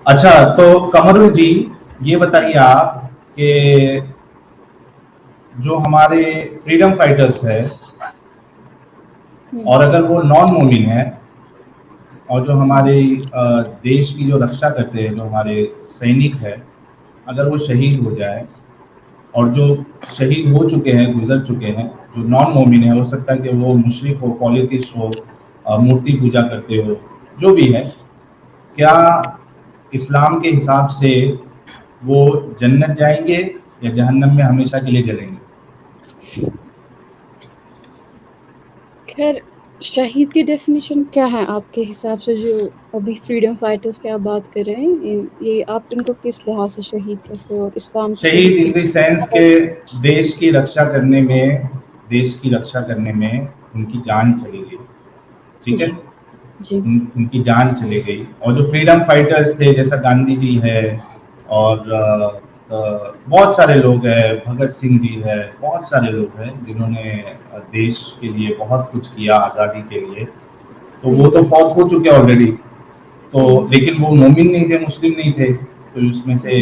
अच्छा, तो कमरुल जी, ये बताइए आप कि जो हमारे फ्रीडम फाइटर्स है, हम्म। और अगर वो नॉन मोमिन है, और जो हमारे देश की जो रक्षा करते हैं, जो हमारे सैनिक है, अगर वो शहीद हो जाए, और जो शहीद हो चुके हैं, गुजर चुके हैं, जो नॉन मोमिन है, हो सकता है कि वो मुशरिक हो, पॉलिटिस्ट हो, मूर्ति पूजा करते हो, जो भी है, क्या इस्लाम के हिसाब से वो जन्नत जाएंगे या जहन्नम में हमेशा के लिए जलेंगे? खैर, शहीद की डेफिनेशन क्या है आपके हिसाब से? जो अभी फ्रीडम फाइटर्स की आप बात कर रहे हैं, ये आप इनको किस लिहाज से शहीद कहते हो, और इस्लाम की शहीद शहीद इन की द सेंस के देश की रक्षा करने में, देश की रक्षा करने में उनकी जान चली गई, ठीक है? जी। जी। उनकी जान चली गई। और जो फ्रीडम फाइटर्स थे, जैसा गांधी जी है, और बहुत सारे लोग हैं, भगत सिंह जी है, बहुत सारे लोग हैं जिन्होंने देश के लिए बहुत कुछ किया, आज़ादी के लिए, तो वो हम्म। तो फौत हो चुके ऑलरेडी। तो हम्म। लेकिन वो मोमिन नहीं थे, मुस्लिम नहीं थे, कोई उसमें से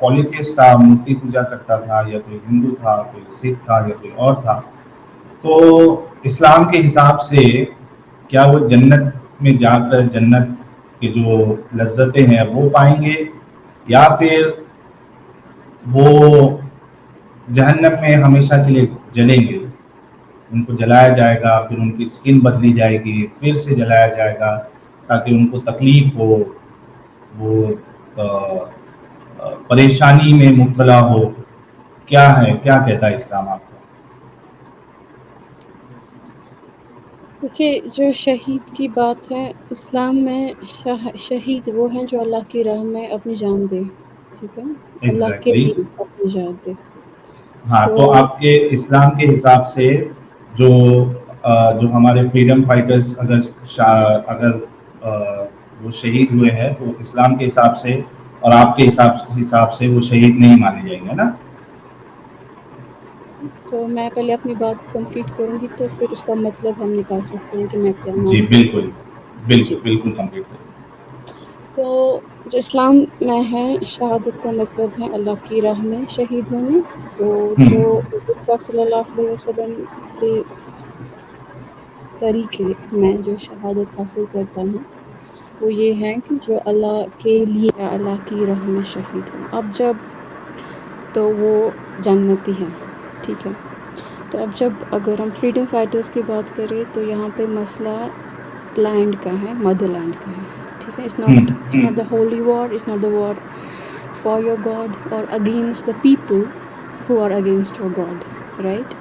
पॉलिथियस्ट था, मूर्ति पूजा करता था, या कोई हिंदू था, कोई सिख था, या कोई और था। तो इस्लाम के हिसाब से क्या वो जन्नत में जाकर जन्नत की जो लज्जतें हैं वो पाएंगे, या फिर वो जहन्नम में हमेशा के लिए जलेंगे? उनको जलाया जाएगा, फिर उनकी स्किन बदली जाएगी, फिर से जलाया जाएगा, ताकि उनको तकलीफ हो, वो परेशानी में मुब्तला हो। क्या है, क्या कहता है इस्लाम आपको? देखिए, जो शहीद की बात है, इस्लाम में शहीद वो हैं जो अल्लाह की राह में अपनी जान दे, ठीक है? अल्लाह के एग्जैक्टली। लिए अपनी जान दे। हाँ, तो तो आपके इस्लाम के हिसाब से जो जो हमारे फ्रीडम फाइटर्स अगर अगर वो शहीद हुए हैं, तो इस्लाम के हिसाब से और आपके हिसाब से वो शहीद नहीं माने जाएंगे ना? तो मैं पहले अपनी बात कंप्लीट करूँगी, तो फिर उसका मतलब हम निकाल सकते हैं कि मैं क्या जी मानती हूँ। बिल्कुल, बिल्कुल जी। बिल्कुल कंप्लीट करें। तो जो इस्लाम में है, शहादत का मतलब है अल्लाह की राह में शहीद होना। तो जो हम्म। हुज़ूर पाक सल्लल्लाहु अलैहि वसल्लम के तरीके में जो शहादत हासिल करता है, वो ये है कि जो अल्लाह के लिए या अल्लाह की राह में शहीद हो। अब जब तो वो जन्नती है, ठीक है? तो अब जब अगर हम फ्रीडम फाइटर्स की बात करें, तो यहाँ पे मसला लैंड का है, मदरलैंड का है, ठीक है? It's not the holy war, it's not the war for your God और against the people who are against your God, right?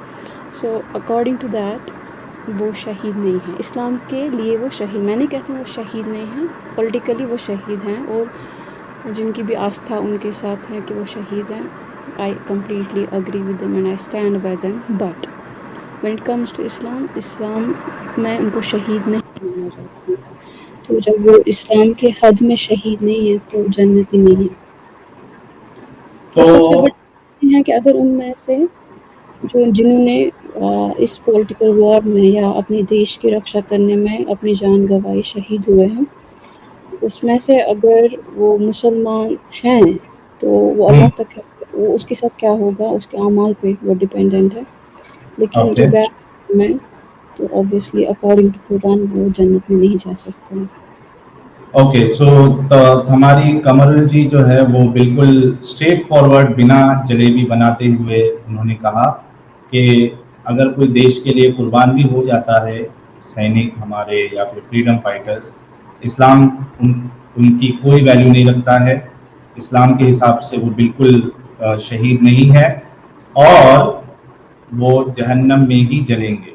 So according to that वो शहीद नहीं है। इस्लाम के लिए वो शहीद, मैं नहीं कहती वो शहीद नहीं हैं, पॉलिटिकली वो शहीद हैं, और जिनकी भी आस्था उनके साथ है कि वो शहीद हैं, I completely agree with them and I stand by them. But when it comes to Islam, Islam में उनको शहीद नहीं माना जाता। तो जब वो इस्लाम के हद में शहीद नहीं है, तो जन्नती नहीं है। तो और सबसे बड़ी है कि अगर उनमें से जो जिन्होंने इस पॉलिटिकल वॉर में या अपने देश की रक्षा करने में अपनी जान गंवाई, शहीद हुए हैं, उसमें से अगर वो मुसलमान हैं, तो वो अल्लाह तक है, वो उसके साथ क्या होगा, उसके अमाल पे वो डिपेंडेंट है। लेकिन ओके, जो गैर मुस्लिम है, तो ऑब्वियसली अकॉर्डिंग टू कुरान वो जन्नत में नहीं जा सकते हैं। ओके, सो हमारी कमरुल जी जो है वो बिल्कुल स्ट्रेट फॉरवर्ड, बिना जलेबी बनाते हुए उन्होंने कहा कि अगर कोई देश के लिए कुर्बान भी हो जाता है, सैनिक हमारे या फिर फ्रीडम फाइटर्स, इस्लाम उनकी कोई वैल्यू नहीं रखता है। इस्लाम के हिसाब से वो बिल्कुल शहीद नहीं है, और वो जहन्नम में ही जलेंगे,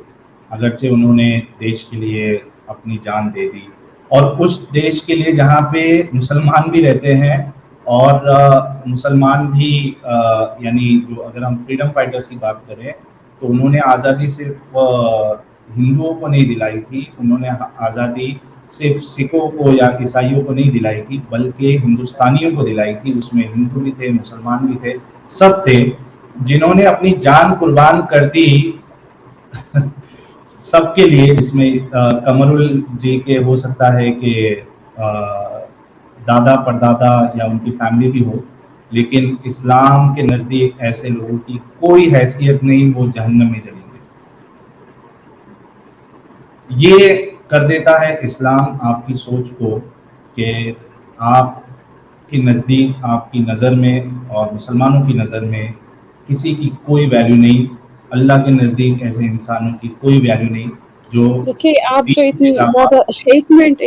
अगरचे उन्होंने देश के लिए अपनी जान दे दी, और उस देश के लिए जहाँ पे मुसलमान भी रहते हैं, और मुसलमान भी यानी जो, अगर हम फ्रीडम फाइटर्स की बात करें, तो उन्होंने आज़ादी सिर्फ हिंदुओं को नहीं दिलाई थी, उन्होंने आज़ादी सिर्फ सिखों को या ईसाइयों को नहीं दिलाई थी, बल्कि हिंदुस्तानियों को दिलाई थी। उसमें हिंदू भी थे, मुसलमान भी थे, सब थे, जिन्होंने अपनी जान कुर्बान कर दी सबके लिए। जिसमें कमरुल जी के हो सकता है कि दादा परदादा या उनकी फैमिली भी हो, लेकिन इस्लाम के नज़दीक ऐसे लोगों की कोई हैसियत नहीं, वो जहन्नम में जलेंगे। ये कर देता है इस्लाम आपकी सोच को कि आपकी नज़दीक, आपकी नज़र में और मुसलमानों की नज़र में किसी की कोई वैल्यू नहीं, अल्लाह के नज़दीक ऐसे इंसानों की कोई वैल्यू नहीं जो देखिए आप जो दीन इतनी के अलावा। ज़्यादा एक मिनट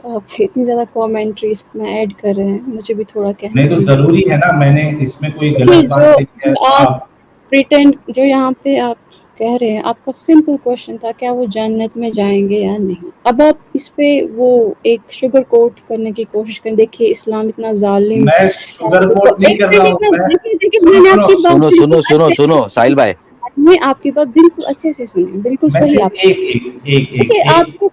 आप इतनी ज़्यादा कमेंट्रीज में ऐड कर रहे हैं, मुझे भी थोड़ा कहने नहीं तो दीजिए। ज़रूरी है ना, मैंने इसमें कोई देखिए गलत बात जो कही है जो तो आप आप। प्रिटेंड जो यहाँ पे आप कह रहे हैं, आपका सिंपल क्वेश्चन था क्या वो जन्नत में जाएंगे या नहीं। अब आप इस पे वो एक शुगर कोट करने की कोशिश करें, देखिए इस्लाम इतना जालिम मैं है। शुगर देखो कोट नहीं एक कर रहा मिनट हूँ, मैं देखिए देखिए सुनो मैंने सुनो आपकी बात सुनो बिल्कुल सुनो सुनो अच्छे से सुनो साहिल भाई, मैंने आपकी बात बिल्कुल अच्छे से सुनी, बिल्कुल मैं सही सिर्फ आप एक एक एक देखिए एक एक आपका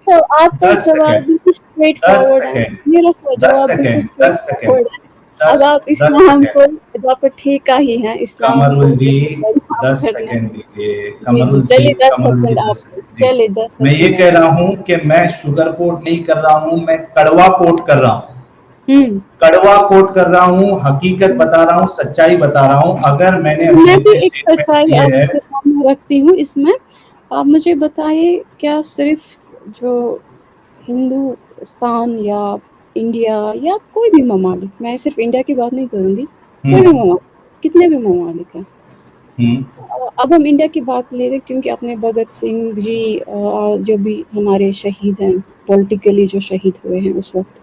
10 सवाल सेकंड, बिल्कुल स्ट्रेट 10 फॉरवर्ड है, सेकंड, मेरा 10 जवाब बिल्कुल सेकंड, स्ट्रेट 10 सेकंड, फॉरवर्ड है। अब 10 आप 10 इस्लाम सेकंड। को जब आपका ठेका ही है इस्लाम को कमरुल जी बदनाम 10 करना। सेकंड दीजिए, जी चलिए 10 कमरुल जी सेकंड 10 आप सेकंड जी। चलिए 10 मैं ये सेकंड कह आप रहा हूँ कि मैं शुगर कोट नहीं कर रहा हूँ, मैं कड़वा कोट कर रहा हूँ, हम्म कड़वा कोट कर रहा हूँ, हकीकत बता रहा हूँ, सच्चाई बता रहा हूँ। अगर मैंने अभी मैं भी जितने एक स्टेटमेंट सच्चाई किए हैं, आपके सामने रखती हूँ इसमें। आप मुझे बताइए क्या सिर्फ जो हिंदुस्तान या इंडिया या कोई भी ममालिक, मैं सिर्फ इंडिया की बात नहीं करूँगी, कोई भी ममालिक, कितने भी ममालिक हैं। अब हम इंडिया की बात ले रहे क्योंकि अपने भगत सिंह जी जो भी हमारे शहीद हैं, पॉलिटिकली जो शहीद हुए हैं उस वक्त,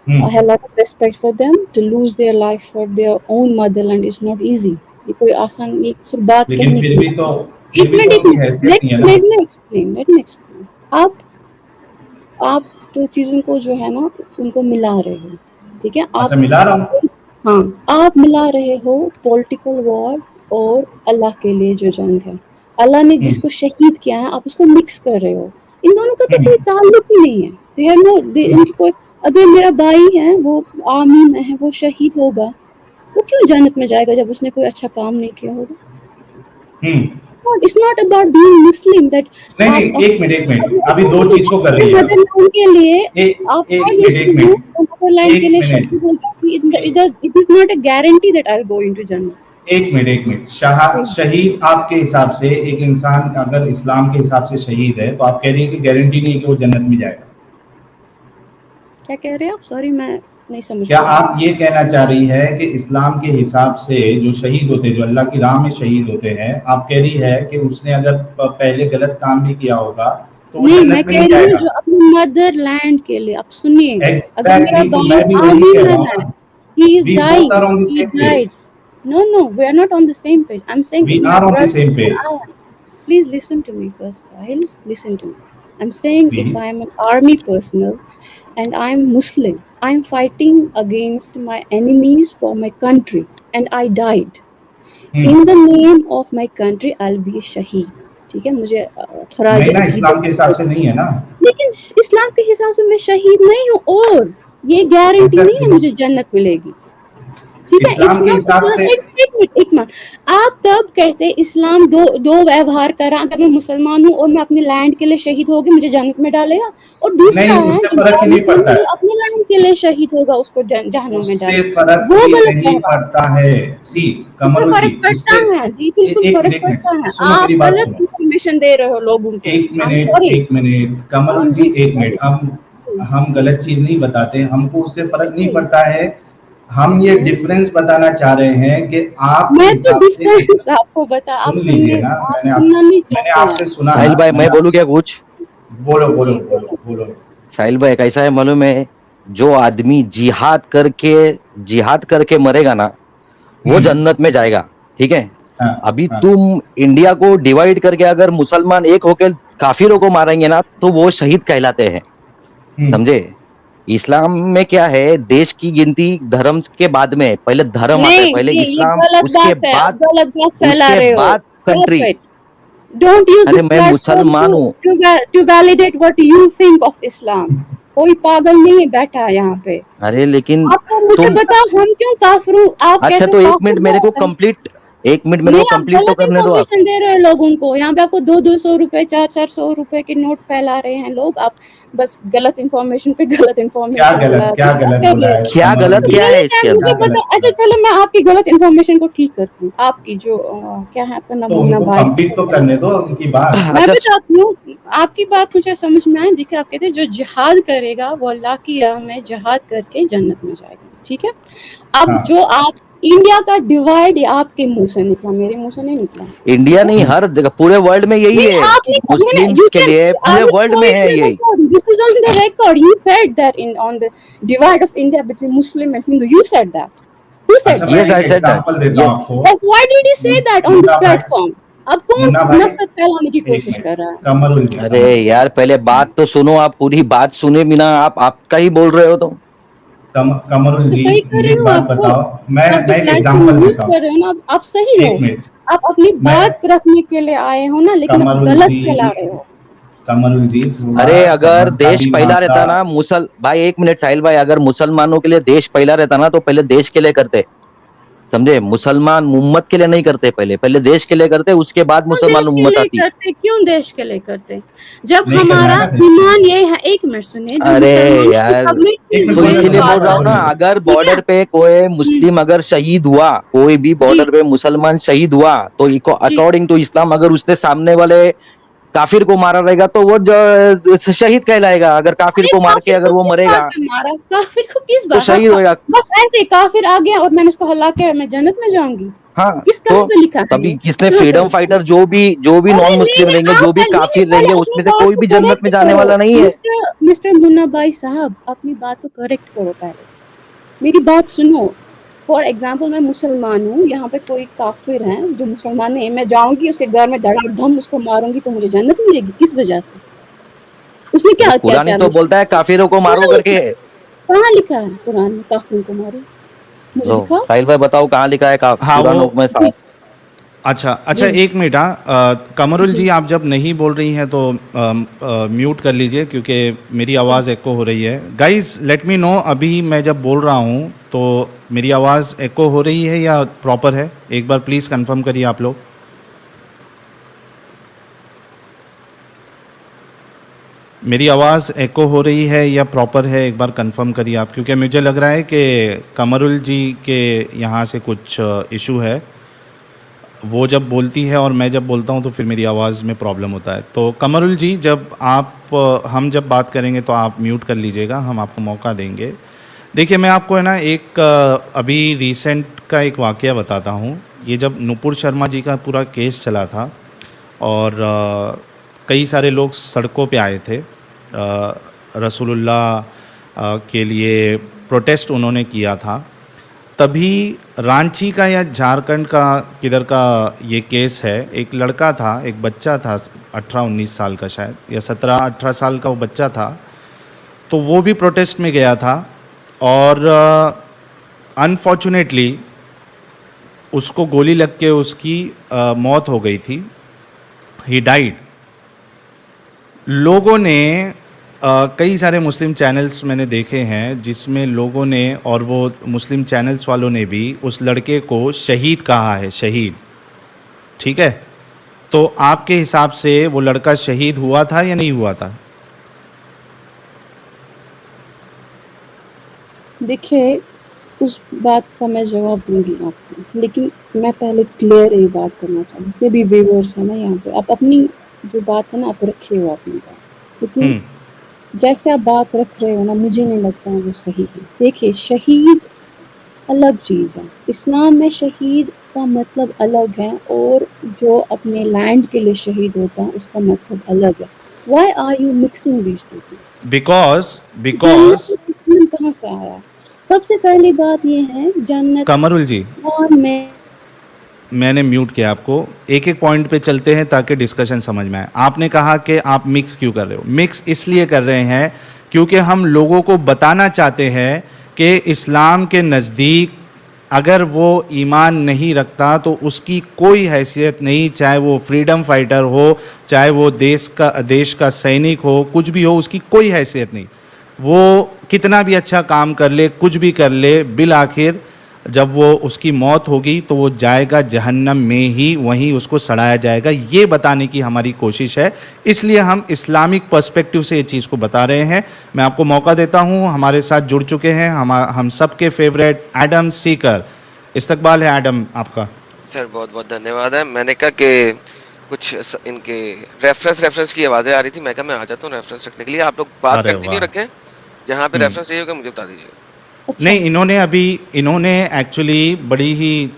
I have a lot of respect for them. To lose their life for their own motherland is not easy. ये कोई आसान ये सिर्फ बात लेकिन कहने की बात है। फिर भी तो एक उनकी मिनट हैसियत नहीं है ना। let me explain. आप तो चीज़ों को जो है ना उनको मिला रहे हो, ठीक है। अच्छा आप मिला रहा हूँ। हाँ आप मिला रहे हो पॉलिटिकल वॉर और अल्लाह के लिए जो जंग है, अल्लाह ने जिसको शहीद किया है आप उसको मिक्स कर रहे हो। इन दोनों का तो कोई ताल्लुक ही नहीं है। इनकी कोई, अगर मेरा भाई है वो आर्मी में है, वो शहीद होगा, वो क्यों जन्नत में जाएगा जब उसने कोई अच्छा काम नहीं किया होगा। It's not about being Muslim that नहीं आप नहीं, एक मिनट, अभी दो चीज को कर रही है। मदरलैंड के लिए आप एक हर मिनट, मुस्लिम मदरलैंड के लिए एक शहीद हो जाती मिनट, है। It is not a guarantee that I'll go into जन्नत। एक मिनट, शहीद आपके हिसाब से एक इंसान अगर इस्लाम के हिसाब से शहीद है तो आप कह रही है कि गारंटी नहीं है कि वो जन्नत में जाएगा। क्या कह रहे हैं आप? सॉरी मैं नहीं समझ क्या पाई। आप ये कहना चाह रही है कि इस्लाम के हिसाब से जो शहीद होते हैं, जो अल्लाह की राह में शहीद होते हैं, आप कह रही है कि उसने अगर पहले गलत काम भी किया होगा तो वो नहीं, मैं जन्नत में कह नहीं रही हूँ जाएगा? जो अपने मदरलैंड के लिए। आप सुनिए, अगर मेरा एग्जैक्टली, तो भाई मैं भी वही आर्मी कह में रहा हूँ है, ना। he is We dying, both are on the he same page. died. No, we are not on the same page. I'm saying We if my are on the brother same and page. I, please listen to me first, Sahil. Listen to me. I'm saying if Please. I am an army personnel and I'm Muslim, I'm fighting against my enemies for my country and I died. In the name of my country, I'll be a shaheed. ठीक है, मुझे खराज नहीं ना, अकीदत, इस्लाम के हिसाब से नहीं है ना। लेकिन इस्लाम के हिसाब से मैं शहीद नहीं हूँ और ये गारंटी नहीं है मुझे जन्नत मिलेगी। ठीक है, इस्लाम के हिसाब से एक मिनट, आप तब कहते इस्लाम दो व्यवहार करा, अगर मैं मुसलमान हूँ और मैं अपने लैंड के लिए शहीद होगी मुझे जन्नत में डालेगा, और दूसरा नहीं, है उससे जो फर्क ही नहीं मुस्लिम पड़ता है है, अपने लैंड के लिए शहीद होगा उसको जहन्नुम में उससे डालेगा, फर्क वो ही गलत नहीं व्यवहार। पड़ता है। सी उससे कमरुल जी, फर्क पड़ता उससे है जी, बिल्कुल एक फर्क मिनट, पड़ता है। सुनो मेरी आप बात गलत सुनो। इंफॉर्मेशन दे रहे हो लोगों को। आई एम सॉरी, एक मिनट कमरुल आई एम जी, रियली एक मिनट। हम गलत चीज नहीं बताते, हमको उससे फर्क नहीं सॉरी। पड़ता है। हम ये डिफरेंस बताना चाह रहे हैं कि आपके मैं तो हिसाब से डिफरेंस आपको बता, आप सुन लीजिए ना, आप सुनना नहीं मैंने चाहते आपसे हैं। सुना साहिल ना, भाई मैं बोलूँ क्या कुछ? बोलो बोलो जी बोलो बोलो। बोलो। साहिल भाई कैसा है मालूम है, जो आदमी जिहाद करके मरेगा ना वो जन्नत में जाएगा, ठीक है। हाँ, अभी हाँ, तुम इंडिया को डिवाइड करके अगर मुसलमान एक होकर काफिरों को मारेंगे ना तो वो शहीद कहलाते हैं, समझे। इस्लाम में क्या है, देश की गिनती धर्म के बाद में है, पहले धर्म आता है, नहीं, पहले ये इस्लाम, गलत बात है, आप गलत बात फैला रहे हो। Country. Stop it. Don't use अरे this मैं platform मुसलमान हूँ। to validate what you think of Islam. कोई पागल नहीं है बैठा यहाँ पे। अरे लेकिन आपको मुझे तुम, बताओ हम क्यों काफिर हूँ? आप अच्छा कहते हो तो एक मिनट काफिर मेरे को है। एक मिनट मेरे नहीं, को आप कंप्लीट तो गलत करने दो आप। इन्फॉर्मेशन दे रहे हो लोगों को। यहाँ पे आपको 200 रुपए 400 रुपए के नोट फैला रहे हैं लोग। आप बस गलत इन्फॉर्मेशन पे गलत क्या इन्फॉर्मेशन गलत क्या गलत कर बोला रहे है हो। क्या कमरुल गलत जी? क्या है नहीं है, इसके मुझे क्या अंदर? गलत पता। अच्छा बोला है? चलो, मैं आपकी गलत इन्फॉर्मेशन को ठीक करती हूँ। आपकी जो क्या है आपका नाम, तो मुन्ना उनको भाई। कंप्लीट तो करने दो उनकी बात। मैं अच्छा बताती हूँ, आपकी बात मुझे समझ में आई। देखिए, आप कहते हैं जो जिहाद करेगा वो अल्लाह की राह में जिहाद करके जन्नत में जाएगा, ठीक है। अब हाँ जो आप इंडिया का डिवाइड आपके मुंह से निकला, मेरे मुंह से नहीं निकला, ठीक इंडिया है। नहीं, हर जगह पूरे वर्ल्ड में यही नहीं, है कि आपने मुस्लिम्स you के can, लिए I पूरे will वर्ल्ड show में you है the यही। record. This is on the record. You said that on the divide of India between Muslim and Hindu. You said that. Who said अच्छा, that? मैं yes एक I said that, example देता हूँ yes. आपको। Yes. Why did you say that on this Munna भाई, platform? अब कौन मुन्ना भाई, नफरत फैलाने की एक कोशिश मिनट, कर रहा है? कमरुल जी, अरे कमरुल जी, यार पहले बात तो सुनो, आप पूरी बात सुने बिना आप आपका ही बोल रहे हो तो। कमरुल तो जी, सही कर मुझे रही एक हूँ बात आपको। बताओ। मैं आप जो मैं एक प्लेटफॉर्म एग्जांपल यूज देता कर हूँ। रहे हो ना, आप सही हो। एक मिनट, आप अपनी मैं बात रखने के लिए आए हो ना, लेकिन आप कमरुल गलत जी, फैला रहे हो। कमरुल जी थोड़ा अरे अगर सबर का देश भी पहला मामला। रहता ना, मुसल भाई एक मिनट साहिल भाई, अगर मुसलमानों के लिए देश पहला रहता ना तो पहले देश के लिए करते, समझे? मुसलमान उम्मत के लिए नहीं करते, पहले पहले देश के लिए करते, उसके बाद क्यों मुसलमान देश के उम्मत लिए आती। करते? क्यों देश के लिए करते? जब नहीं करना है हमारा ना देश के ईमान लिए। ये है, एक मिनट सुनिए, जब अरे मुसलमानों की यार, सबमिट एक चीज मिनट तो बोलने बेस्ड दो, इसीलिए बात बोल बात रहा है, हूँ ना, बोलने दो। अगर ठीक है बॉर्डर पे कोई जी मुस्लिम अगर शहीद हुआ, कोई भी जी बॉर्डर पे मुसलमान शहीद हुआ, तो जी। अकॉर्डिंग टू इस्लाम अगर उसने सामने वाले काफिर को मारा रहेगा तो वो शहीद कहलाएगा। अगर काफिर अरे को मार के काफिर अगर को वो किस बात मरेगा पे मारा? काफिर को किस तो बात? हाँ, शहीद होएगा। बस ऐसे ही काफिर आ गया और मैंने उसको हल्ला के मैं जन्नत में जाऊंगी? हाँ, किस कहाँ तो पे लिखा है तभी ये? किसने कहाँ पे फ्रीडम लिखा है? फाइटर जो भी अरे नॉन नहीं मुस्लिम नहीं, रहेंगे, आप जो भी पहले नहीं नहीं, काफिर पहले रहेंगे, अपनी उसमें से बात कोई को भी जन्नत में करेक्ट जाने करो। वाला नहीं है। मिस्टर मिस्टर मुन्ना भाई साहब, अपनी बात को करेक्ट करो पहले। मेरी बात सुनो। फॉर एग्जाम्पल, मैं मुसलमान हूँ, यहाँ पे कोई काफिर है जो मुसलमान नहीं है, मैं जाऊंगी उसके घर में धड़ाधम उसको मारूंगी तो मुझे जन्नत मिलेगी? किस वजह से? उसने अरे क्या कुरान ही अत्याचार तो मुझ पे बोलता है किया? काफिरों को मारो कहाँ करके। लिखा है? कहाँ लिखा है कुरान में काफिरों को मारो? मुझे लो दिखाओ। साहिल भाई बताओ कहाँ लिखा है हाँ वो, कुरान में जी अच्छा अच्छा, जी एक मिनट। कमरुल जी। जी, आप जब नहीं बोल रही हैं तो म्यूट कर लीजिए, क्योंकि मेरी आवाज़ एको हो रही है। गाइस लेट मी नो, अभी मैं जब बोल रहा हूँ तो मेरी आवाज़ एको हो रही है या प्रॉपर है? एक बार प्लीज़ कंफर्म करिए आप लोग। मेरी आवाज़ एको हो रही है या प्रॉपर है, एक बार कंफर्म करिए आप, क्योंकि मुझे लग रहा है कि कमरुल जी के यहाँ से कुछ इशू है। वो जब बोलती है और मैं जब बोलता हूँ तो फिर मेरी आवाज़ में प्रॉब्लम होता है। तो कमरुल जी, जब हम जब बात करेंगे तो आप म्यूट कर लीजिएगा, हम आपको मौका देंगे। देखिए, मैं आपको है ना एक अभी रिसेंट का एक वाक़या बताता हूँ। ये जब नुपुर शर्मा जी का पूरा केस चला था और कई सारे लोग सड़कों पे आए थे, रसूलुल्लाह के लिए प्रोटेस्ट उन्होंने किया था। तभी रांची का या झारखंड का किधर का ये केस है, एक लड़का था, एक बच्चा था 18-19 साल का शायद, या 17-18 साल का वो बच्चा था। तो वो भी प्रोटेस्ट में गया था और अनफॉर्चुनेटली उसको गोली लग के उसकी मौत हो गई थी। He died. लोगों ने कई सारे मुस्लिम चैनल्स मैंने देखे हैं जिसमें लोगों ने, और वो मुस्लिम चैनल्स वालों ने भी उस लड़के को शहीद कहा है, शहीद। ठीक है, तो आपके हिसाब से वो लड़का शहीद हुआ था या नहीं हुआ था? देखिए, उस बात का मैं जवाब दूंगी आपको, लेकिन मैं पहले क्लियर ये बात करना चाहूँ। जितने भी व्यूअर्स हैं ना यहाँ पे, आप अपनी जो बात है ना, आप रखे हो अपनी बात, लेकिन जैसे आप बात रख रहे हो ना, मुझे नहीं लगता है वो सही है। देखिए, शहीद अलग चीज़ है। इस्लाम में शहीद का मतलब अलग है और जो अपने लैंड के लिए शहीद होता है उसका मतलब अलग है। Why are you mixing these two things? Because जन्नत कहाँ से आया? सबसे पहली बात ये है, जन्नत कमरुल जी, में मैंने म्यूट किया आपको। एक एक पॉइंट पे चलते हैं ताकि डिस्कशन समझ में आए। आपने कहा कि आप मिक्स क्यों कर रहे हो? मिक्स इसलिए कर रहे हैं क्योंकि हम लोगों को बताना चाहते हैं कि इस्लाम के नज़दीक अगर वो ईमान नहीं रखता तो उसकी कोई हैसियत नहीं, चाहे वो फ्रीडम फाइटर हो, चाहे वो देश का सैनिक हो, कुछ भी हो, उसकी कोई हैसियत नहीं। वो कितना भी अच्छा काम कर ले, कुछ भी कर ले, बिल आखिर जब वो उसकी मौत होगी तो वो जाएगा जहन्नम में ही, वहीं उसको सड़ाया जाएगा। ये बताने की हमारी कोशिश है, इसलिए हम इस्लामिक पर्सपेक्टिव से ये चीज़ को बता रहे हैं। मैं आपको मौका देता हूँ, हमारे साथ जुड़ चुके हैं हम सबके फेवरेट एडम सीकर। इस्तकबाल है एडम आपका। सर बहुत बहुत धन्यवाद है। मैंने कहा कि कुछ इनके रेफरेंस की आवाज़ें आ रही थी, मैं कहा मैं आ जाता हूँ रेफरेंस रखने के लिए। आप लोग बात अरे कंटिन्यू वाह। रखें, जहाँ पे रेफरेंस चाहिए होगा मुझे बता दीजिएगा। अच्छा, नहीं, इन्होंने एक्चुअली बड़ी ही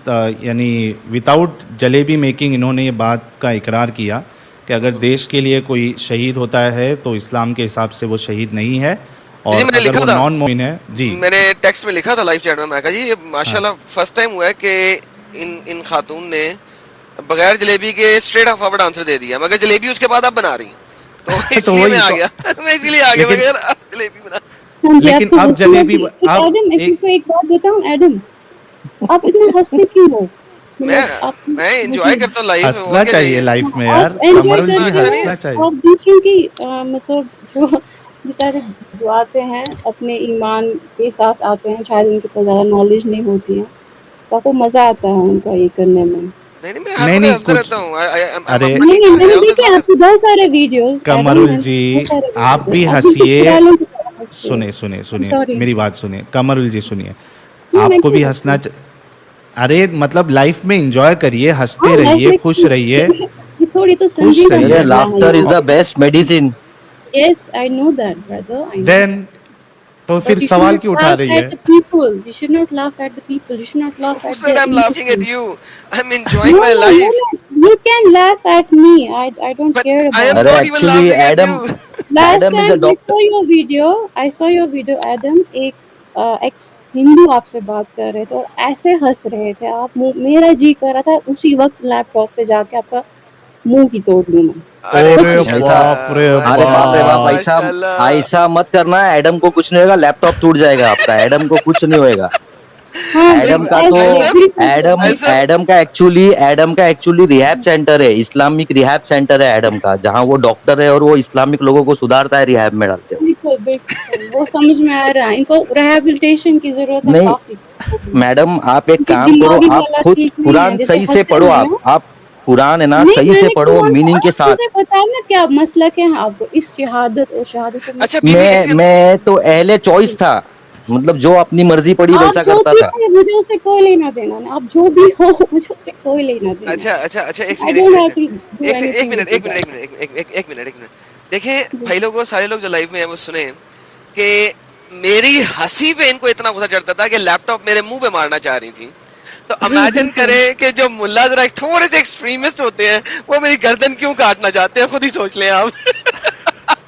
यानी विदाउट जलेबी मेकिंग इन्होंने ये बात का इकरार किया कि अगर देश के लिए कोई शहीद होता है तो इस्लाम के हिसाब से वो शहीद नहीं है, और जी, मैंने अगर लिखा वो था। नॉन मोमिन है। जी, मैंने टेक्स्ट में लिखा था लाइव चैट में, मैं कहा जी ये माशाल्लाह फर्स्ट टाइम हुआ है कि इन खातून ने बगैर जलेबी के स्ट्रेट फॉरवर्ड आंसर दे दिया, मगर जलेबी उसके बाद आप बना रही हैं तो इसलिए वही मैं आ तो- गया मैं इसीलिए आ गया, मैं लेकिन- कहा यार आप जलेबी बना। हाँ जी, लेकिन आपको अब हंसी जलेबी लगी। अब एडम, मैं एक- तुमको एक बात बताऊं एडम, आप इतना हंसते क्यों हो? मैं एंजॉय करता हूँ लाइफ में, हंसना चाहिए लाइफ में यार। आप enjoy कमरुल जी करते हो, हंसना चाहिए। और दूसरों की मतलब जो बेचारे जो आते हैं अपने ईमान के साथ आते हैं, शायद उनके पास ज़्यादा नॉलेज नहीं होती है, तो आपको मज़ा आता है उनका ये करने में। नहीं मैं हर नहीं, वक्त हंसता कुछ- रहता हूँ। अरे नहीं, मैंने देखे आपके बहुत सारे वीडियोस। कमरुल जी, आप भी हंसिए। सुने मेरी बात सुनिए कमरुल जी, सुनिए, आपको भी हंसना अरे मतलब लाइफ में एंजॉय करिए, हंसते रहिए, खुश रहिए। थोड़ी तो खुश संजीदा रहिए। Laughter is the best medicine. Yes I know that brother, I know. Then तो फिर सवाल क्यों उठा रही है? You should not laugh at the people. You should not laugh Who at said their I'm laughing at emotions. you? I'm enjoying my No, life. you can laugh at me. I don't But care I am about it. not even Actually, laughing at Adam- you. Last Adam is a time doctor. I saw your video, Adam. एक x Hindu आपसे बात कर रहे थे और ऐसे हंस रहे थे आप, मेरा जी कर रहा था उसी वक्त लैपटॉप पे जाके आपका मुंह की तोड़ लूं मैं। अरे माशाल्लाह, बाप रे अरे बाप रे बाप, ऐसा माशाल्लाह। ऐसा मत करना। एडम को कुछ नहीं होगा, लैपटॉप टूट जाएगा आपका। एडम को कुछ नहीं होएगा। हाँ, एडम का ऐसे- तो बिल्कुल, एडम का एक्चुअली रिहैब सेंटर है, इस्लामिक रिहैब सेंटर है एडम का, जहाँ वो डॉक्टर है और वो इस्लामिक लोगों को सुधारता है, रिहैब में डालते हो। बिल्कुल सही, वो समझ में आ रहा है। इनको रिहैबिलिटेशन की जरूरत है नहीं, काफी। मैडम आप एक उनकी काम करो, दिमागी आप हालत खुद ठीक नहीं है, कुरान जैसे सही से हंसे पढ़ो। हैं ना। आप कुरान है ना, नहीं, सही से मैंने पढ़ो, कुरान मीनिंग के आप साथ। मुझे बताओ ना क्या मसलक है आपको इस शहादत और शहादत को? अच्छा बीबी इसके मैं तो अहले चॉइस था, मतलब जो अपनी मर्जी पड़ी आप वैसा जो करता भी था। हो मुझे उससे कोई लेना देना नहीं, आप जो भी हो मुझे उससे कोई लेना देना। अच्छा एक I second don't have to do एक anything मिनट with एक you मिनट guys. एक मिनट देखिए जी। भाई लोगों, सारे लोग जो लाइव में है वो सुने कि मेरी हंसी पे इनको इतना गुस्सा चढ़ता था कि लैपटॉप मेरे मुंह पे मारना चाह रही थी। तो इमेजिन बिल्कुल। करें कि जो मुल्ला जरा थोड़े से एक्सट्रीमिस्ट होते हैं वो मेरी गर्दन क्यों काटना चाहते हैं, खुद ही सोच लें आप।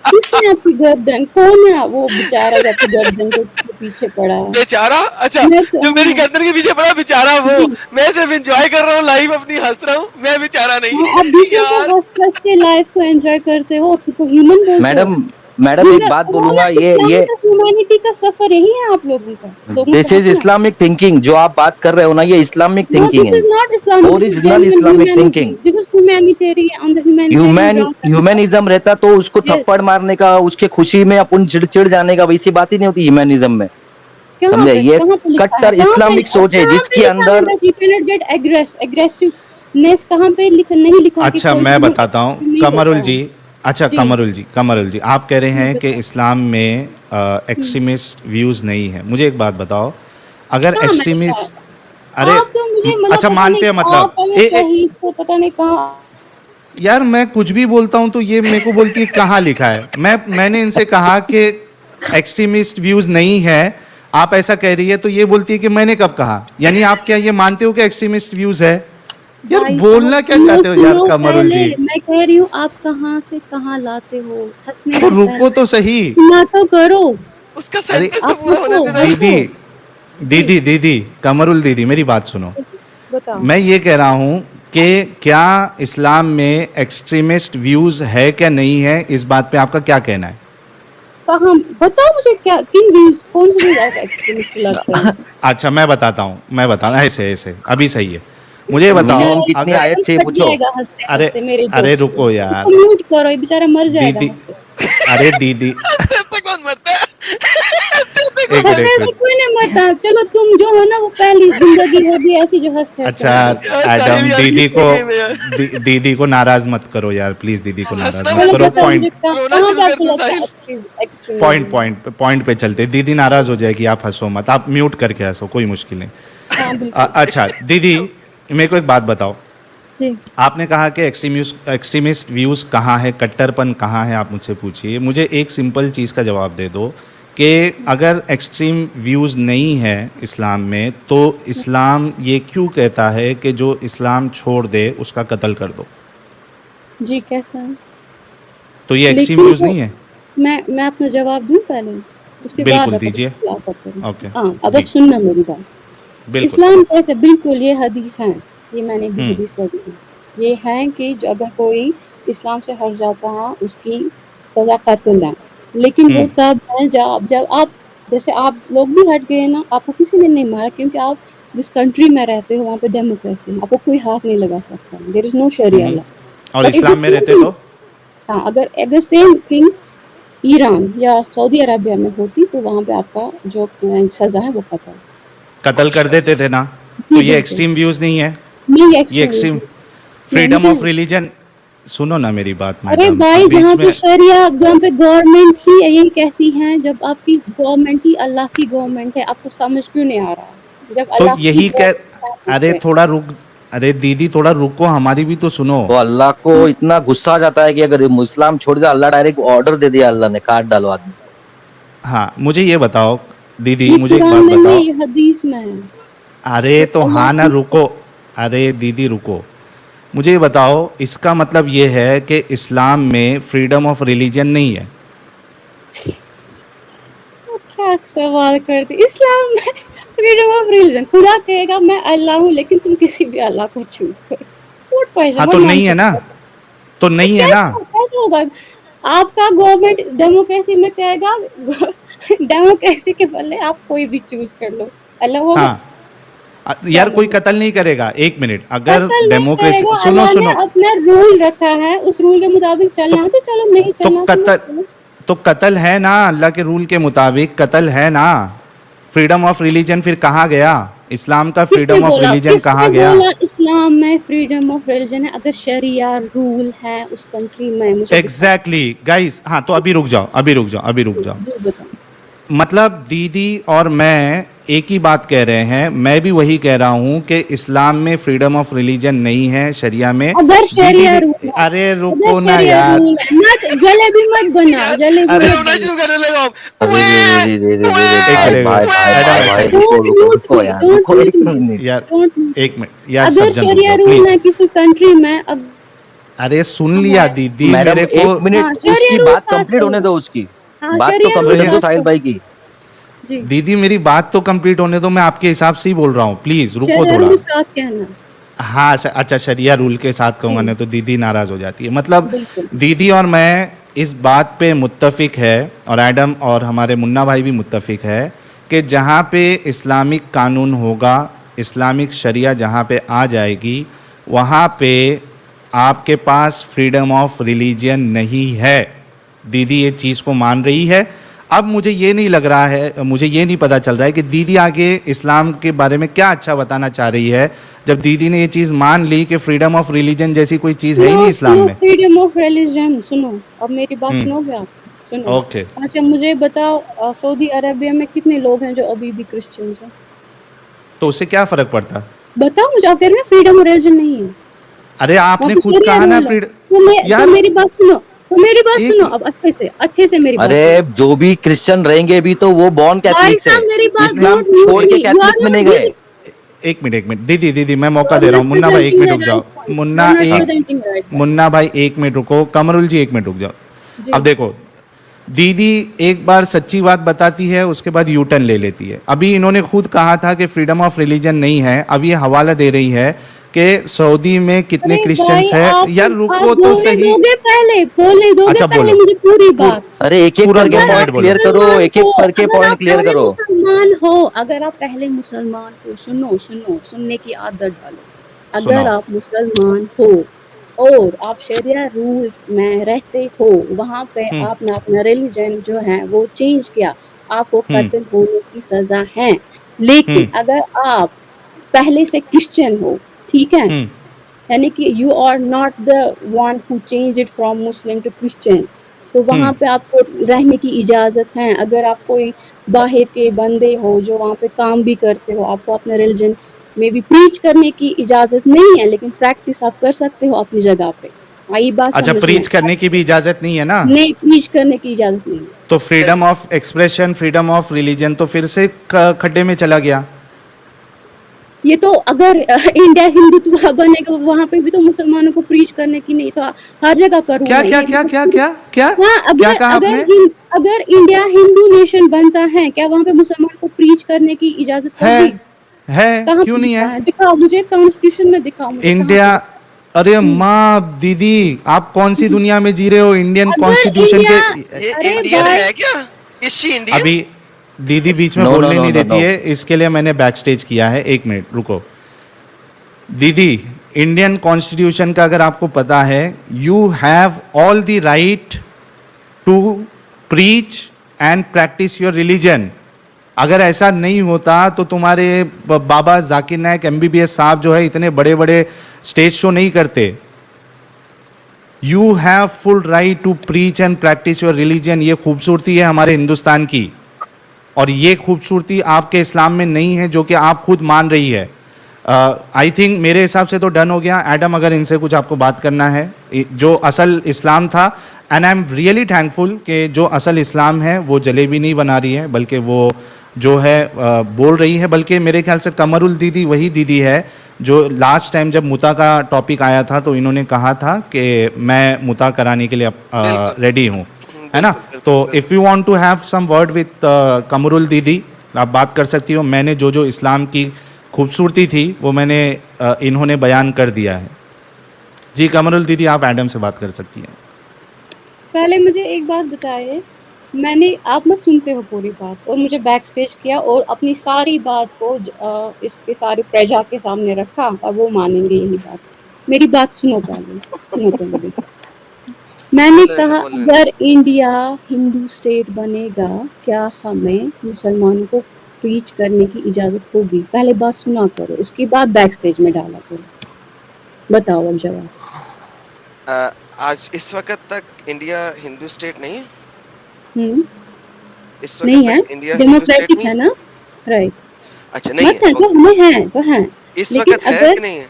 किसने आपकी गर्दन, कौन है वो बेचारा जो आपकी गर्दन के पीछे पड़ा है? बेचारा? अच्छा, मैं तो- जो मेरी हाँ। गर्दन के पीछे पड़ा बेचारा वो, मैं सिर्फ एंजॉय कर रहा हूँ लाइव अपनी, हंस रहा हूँ, मैं बेचारा नहीं। हाँ, आप दूसरों यार को हंस के लाइफ को एंजॉय करते हो, खुद को ह्यूमन बोलते हो। मैडम एक बात बोलूंगा, ये ह्यूमैनिटी का सफर यही है आप लोगों का। This is Islamic thinking. जो आप बात कर रहे हो ना, ये इस्लामिक No, थिंकिंग this है, is not Islamic. This is original genuine Islamic humanism. Thinking. This is humanitarian on the humanitarian grounds. Humanism रहता तो उसको Yes. थप्पड़ मारने का, उसके खुशी में अपन चिड़ जाने का, वैसी बात ही नहीं होती ह्यूमैनिज्म में। कहाँ समझे? पे- ये कहाँ पे लिखा है? कट्टर कहाँ पे- इस्लामिक सोच है कहाँ पे जिसके लिखा अंदर। है that you cannot get aggressiveness कहाँ पे नहीं लिखा कि अच्छा कोई मैं भी बताता हूँ नहीं कमरुल होता है। जी। अच्छा जी। कमरुल जी आप कह रहे हैं कि बताओ। इस्लाम में एक्सट्रीमिस्ट व्यूज़ नहीं है। मुझे एक बात बताओ, अगर कहाँ एक्सट्रीमिस्ट मैंने आप तो मुझे मतलब अच्छा पता मानते नहीं हैं कहाँ मतलब पे सही तो पता नहीं कहाँ। यार मैं कुछ भी बोलता हूँ तो ये मेरे को बोलती है कहाँ लिखा है। मैंने इनसे कहा कि एक्सट्रीमिस्ट व्यूज़ नहीं है, आप ऐसा कह रही है, तो ये बोलती है कि मैंने कब कहा। यानी आप क्या ये मानते हो कि एक्सट्रीमिस्ट व्यूज़ है? यार भाई बोलना साहब, क्या सुनो, चाहते हो यार सुनो कमरुल पहले। जी? मैं कह रही हूँ आप कहाँ से कहाँ लाते हो हंसने तो से रुको पहले। तो सही। सुना तो करो। उसका अरे, सेंटेंस तो आप पूरा होने हंसो। देना। दीदी कमरुल दीदी मेरी बात सुनो। बताओ। मैं ये कह रहा हूँ कि क्या इस्लाम में एक्सट्रीमिस्ट व्यूज़ है क्या नहीं है, इस बात पे आपका क्या कहना है? कहाँ बताओ मुझे, क्या किन व्यूज, कौन से व्यूज आप एक्सट्रीमिस्ट लगते हैं? अच्छा मैं बताता हूँ ऐसे अभी सही है। मुझे बताओ मिनिमम कितनी अगर- आयत से फट पूछो। जाएगा हंसते अरे हंसते मेरे अरे jokes रुको पे। यार। उसको म्यूट करो, ये बेचारा मर जाएगा दीदी हंसते। अरे दीदी ऐसे कौन मरता है? ऐसे एक हंसने से मिनट। कोई नहीं मरता। चलो तुम जो हो ना वो पहली जिंदगी होगी ऐसी जो हंसते हंसते अच्छा मर गई। यार एडम, साहिल यार दीदी कितने को गेम है यार। दीदी को नाराज मत करो यार, प्लीज दीदी को नाराज हंसना मत बंद चलो करो। कर दे, बताओ मुझे पॉइंट रोना कहाँ शुरू पे कर आपको दे लगता है साहिल। एक्सट्रीमिज्म है? पॉइंट पे चलते, दीदी नाराज हो जाएगी, आप हंसो मत, आप म्यूट करके हंसो, कोई मुश्किल नहीं। हाँ बिल्कुल। अच्छा दीदी, मेरे को एक बात बताओ, जी आपने कहा कि एक्सट्रीमिस्ट व्यूज़ कहाँ है, कट्टरपन कहाँ है, आप मुझसे पूछिए। मुझे एक सिंपल चीज़ का जवाब दे दो कि अगर एक्सट्रीम व्यूज़ नहीं है इस्लाम में, तो इस्लाम ये क्यों कहता है कि जो इस्लाम छोड़ दे उसका कत्ल कर दो? जी कहता है, तो ये एक्सट्रीम लेकिन व्यूज़ वो नहीं है? मैं अपना जवाब दूं पहले, उसके बाद बिल्कुल आप दीजिए। खुलासा करें। ओके। हाँ अब आप जी सुनना मेरी बात। बिल्कुल। इस्लाम कहते बिल्कुल ये हदीस है, ये मैंने भी हम्म हदीस पढ़ी है। ये है कि जो अगर कोई इस्लाम से हट जाता है उसकी सजा कत्ल है। लेकिन वो हम्म तब है जब आप जैसे आप लोग भी हट गए ना, आपको किसी ने नहीं मारा क्योंकि आप जिस कंट्री में रहते हो वहाँ पे डेमोक्रेसी है, आपको कोई हाथ नहीं लगा सकता। There is no sharia law. और बट इफ द इस्लाम में सेम रहते थिंग, तो हाँ अगर सेम थिंग ईरान या सऊदी अरबिया में होती तो वहाँ पे आपका जो सजा है वो कत्ल। कत्ल कर देते थे ना? तो जी ये बिल्कुल। एक्सट्रीम व्यूज़ नहीं है? नहीं ये एक्सट्रीमिज्म एक्सट्रीम नहीं फ्रीडम मुझे। ऑफ रिलीजन, सुनो ना मेरी बात अरे मैडम, भाई अब बीच जहाँ में। पे शरिया, जहाँ पे गवर्नमेंट ही यही कहती है, जब आपकी गवर्नमेंट ही अल्लाह की गवर्नमेंट है, आपको समझ क्यों नहीं आ रहा? जब तो अल्लाह की यही कह, गवर्नमेंट अरे है थोड़ा रुक, अरे दीदी थोड़ा रुको, हमारी भी तो सुनो। तो अल्लाह को इतना गुस्सा आ जाता है कि अगर इस्लाम छोड़ दिया, अल्लाह डायरेक्ट ऑर्डर दे दिया, अल्लाह ने काट डालो आदमी को। हाँ मुझे ये बताओ दीदी, ये मुझे एक कुरान बात में नहीं, बताओ। ये हदीस में है। अरे जब तो अल्लाह हाँ ना, की रुको। अरे दीदी रुको, मुझे ये बताओ, इसका मतलब ये है कि इस्लाम में फ्रीडम ऑफ रिलीजन नहीं है? क्या सवाल करती, इस्लाम में फ्रीडम ऑफ रिलीजन, खुदा कहेगा मैं अल्लाह हूँ लेकिन तुम किसी भी अल्लाह को चूज करो। व्हाट क्वेश्चन, हाँ व्हाट तो नहीं है ना, नॉनसेंस। तो तो नहीं है ना। कैसे कैसे होगा? आपका गवर्नमेंट डेमोक्रेसी में कहेगा डेमोक्रेसी के बदले आप कोई भी चूज कर लो, अल्लाह होगा? हाँ क्या यार कोई मतलब? कत्ल नहीं करेगा, एक मिनट, अगर कत्ल नहीं डेमोक्रेसी, करेगा, सुनो अल्लाह ने सुनो, अपना रूल रखा है, उस रूल के मुताबिक तो चलना है तो चलो, नहीं तो चलना तो मत कत्ल, चलो। तो कत्ल है ना, अल्लाह के रूल के मुताबिक कत्ल है ना। फ्रीडम ऑफ रिलीजन फिर कहाँ गया? इस्लाम का फ्रीडम ऑफ रिलीजन कहाँ गया? बोला इस्लाम में फ्रीडम ऑफ रिलीजन है? अगर शरिया रूल है उस कंट्री में, मुझे दिखाओ। एग्जैक्टली गाइस, हाँ तो अभी रुक जाओ, अभी रुक जाओ। जी बताओ। मतलब दीदी और मैं एक ही बात कह रहे हैं, मैं भी वही कह रहा हूं कि इस्लाम में फ्रीडम ऑफ रिलीजन नहीं है, शरिया में। अगर दीदी शरिया भी, रूल है, अरे अगर रुको ना शरिया यार। रूल मत, जलेबी मत बनाओ, यार जलेबी अरे यार मत रोना शुरू बनाओ। करने लगा हूँ। अरे रे रे रे रे रे रे रे, एक भाई मिनट, भाई भाई एडम भाई एक भाई, सेकंड, रुको डोंट रुको म्यूट रुको मी, यार, डोंट रुको म्यूट एक मी, मिनट। यार डोंट म्यूट एक मी। मिनट यार, अगर सज्जन रुक शरिया जाओ रूल प्लीज। है किसी कंट्री में, अब अरे सुन लिया हमारे, दीदी मैडम मेरे को। एक हाँ मिनट, शरिया उसकी रूल बात साथ कंप्लीट होने चलना। दो, उसकी हाँ बात तो शरिया रूल कंप्लीट होने दो साथ साहिल चलना। भाई की। जी दीदी मेरी बात तो कंप्लीट होने दो, मैं आपके हिसाब से ही बोल रहा हूँ, प्लीज रुको शरिया थोड़ा। रूल साथ कहना। हाँ अच्छा, शरिया रूल के साथ जी कहूँगा नहीं तो दीदी नाराज़ हो जाती है। मतलब बिल्कुल। दीदी और मैं इस बात पे मुत्तफिक है, और एडम और हमारे मुन्ना भाई भी मुत्तफिक है कि जहाँ पे इस्लामिक कानून होगा, इस्लामिक शरिया जहाँ पे आ जाएगी, वहाँ पे आपके पास फ्रीडम ऑफ रिलीजन नहीं है। दीदी ये चीज़ को मान रही है। अब मुझे ये नहीं लग रहा है, मुझे ये नहीं पता चल रहा है कि दीदी आगे इस्लाम के बारे में क्या अच्छा बताना चाह रही है, जब दीदी ने ये चीज़ मान ली कि फ्रीडम ऑफ रिलीजन जैसी कोई चीज़ है ही नहीं सुनो इस्लाम सुनो, में। फ्रीडम ऑफ रिलीजन सुनो, अब मेरी बात हम्म सुनोगे आप? सुनो। ओके। अच्छा मुझे बताओ, सऊदी अरेबिया में कितने लोग हैं जो अभी भी क्रिश्चियंस हैं? तो उससे क्या फ़र्क पड़ता? बताओ मुझे, आप कह रहे हैं फ्रीडम ऑफ रिलीजन नहीं है, अरे वहाँ आपने पे खुद शरिया कहा ना रूल है। फ्रीडम। तो यार मेरी बात सुनो, तो मेरी बात एक, सुनो, अब अच्छे से मेरी बात अरे सुनो। जो भी क्रिश्चियन रहेंगे भी तो वो बॉर्न भाई कैथलिक थे, साहब मेरी बात, इस्लाम डोंट म्यूट छोड़ मी, के यू आर कैथलिक में नॉट नहीं गए। गिविंग, एक मिनट दीदी दीदी मैं यू मौका आर दे रहा हूँ। नॉट मुन्ना भाई एक प्रेजेंटिंग मिनट द रुक जाओ। Right point, you are not हाँ presenting the right point. Munna भाई एक मिनट रुको, कमरुल जी एक मिनट रुक जाओ। जी अब देखो, दीदी एक बार सच्ची बात बताती है, उसके बाद यू टर्न ले लेती है। अभी इन्होंने खुद कहा था कि फ्रीडम ऑफ रिलीजन नहीं है, अब ये हवाला दे रही है कि सऊदी में कितने अरे भाई क्रिश्चियंस है। यार आप रुको तो बोलने सही। दोगे पहले, बोलने दोगे अच्छा पहले बोलो, मुझे पूरी पूर, बात। अरे एक एक पूरा करके दो अगर आप पॉइंट मिनट बोलो। क्लियर करो, मुसलमान एक हो, एक करके अगर आप पॉइंट क्लियर पहले करो। मुसलमान हो, अगर आप पहले मुसलमान हो, सुनो सुनो, सुनने की आदत डालो। अगर सुनाओ। आप मुसलमान हो और आप शरिया रूल में रहते हो, वहाँ पे हम्म आपने अपना रिलीजन जो है वो चेंज किया, आपको कत्ल होने की सजा है। लेकिन अगर आप पहले से क्रिश्चियन हो, ठीक है, यानी कि you are not the one who change it from Muslim to Christian, तो वहाँ पे आपको रहने की इजाज़त है। अगर आप कोई बाहर के बंदे हो जो वहाँ पे काम भी करते हो, आपको अपने रिलीजन में भी प्रीच करने की इजाज़त नहीं है, लेकिन प्रैक्टिस आप कर सकते हो अपनी जगह पे। आई बात अच्छा, समझ प्रीच करने की भी इजाजत नहीं है ना? नहीं, प्रीच करने की इजाज़त नहीं है। तो freedom of expression, freedom of religion तो फिर से खड्डे में चला गया। ये तो अगर इंडिया हिंदुत्व बनेगा, वहाँ पे भी तो मुसलमानों को प्रीच करने की नहीं, तो हर जगह करूँ क्या मैं क्या ये क्या क्या क्या क्या हाँ, क्या कहा आपने? अगर इंडिया हिंदू नेशन बनता है, क्या वहाँ पे मुसलमान को प्रीच करने की इजाजत है होगी? है कहाँ क्यों पे नहीं लिखा है? है? दिखाओ मुझे, कॉन्स्टिट्यूशन में दिखाओ मुझे, कहाँ इंडिया, पे? अरे माँ दीदी, आप कौन सी दुनिया में जी रहे हो? इंडियन अगर कॉन्स्टिट्यूशन इंडिया, के ये अरे इंडियन भाई, है क्या? Is she Indian? अभी दीदी बीच में नो नो बोलने नो नहीं नो देती नो। है, इसके लिए मैंने बैक स्टेज किया है। एक मिनट रुको दीदी, इंडियन कॉन्स्टिट्यूशन का अगर आपको पता है, you have all the right to preach and practise your religion. अगर ऐसा नहीं होता तो तुम्हारे बाबा जाकिर नायक MBBS साहब जो है इतने बड़े बड़े स्टेज शो नहीं करते। You have full right to preach and practise your religion. ये खूबसूरती है हमारे हिंदुस्तान की, और ये खूबसूरती आपके इस्लाम में नहीं है, जो कि आप खुद मान रही है। आई थिंक मेरे हिसाब से तो डन हो गया। एडम, अगर इनसे कुछ आपको बात करना है, जो असल इस्लाम था, and I am really thankful कि जो असल इस्लाम है वो जलेबी नहीं बना रही है, बल्कि वो जो है बोल रही है। बल्कि मेरे ख्याल से कमरुल दीदी वही दीदी है जो लास्ट टाइम जब मुता का टॉपिक आया था तो इन्होंने कहा था कि मैं मुता कराने के लिए रेडी हूँ, है ना? तो if you want to have some word with Kamrul दीदी, आप बात कर सकती हो। मैंने जो जो इस्लाम की खूबसूरती थी वो मैंने इन्होंने बयान कर दिया है। जी कमरुल दीदी, आप एडम से बात कर सकती हैं। पहले मुझे एक बात बताइए, मैंने, आप मत सुनते हो पूरी बात, और मुझे बैक स्टेज किया और अपनी सारी बात को इसके सारी प्रजा के सामने रखा, और वो मानेंगे यही बात। मेरी बात सुनो पहले, सुनो पहले। मैंने कहा अगर इंडिया हिंदू स्टेट बनेगा, क्या हमें मुसलमानों को प्रीच करने की इजाज़त होगी? पहले बात सुना करो, उसके बाद बैक स्टेज में डाला करो। बताओ अब जवाब। आज इस वक्त तक इंडिया हिंदू स्टेट नहीं है। इस वक्त नहीं है, तक इंडिया हिंदू स्टेट डेमोक्रेटिक नहीं है ना, राइट? अच्छा नहीं मत है, है, तो हमें है, तो है। इस लेकिन वक्त है अगर कि नहीं है?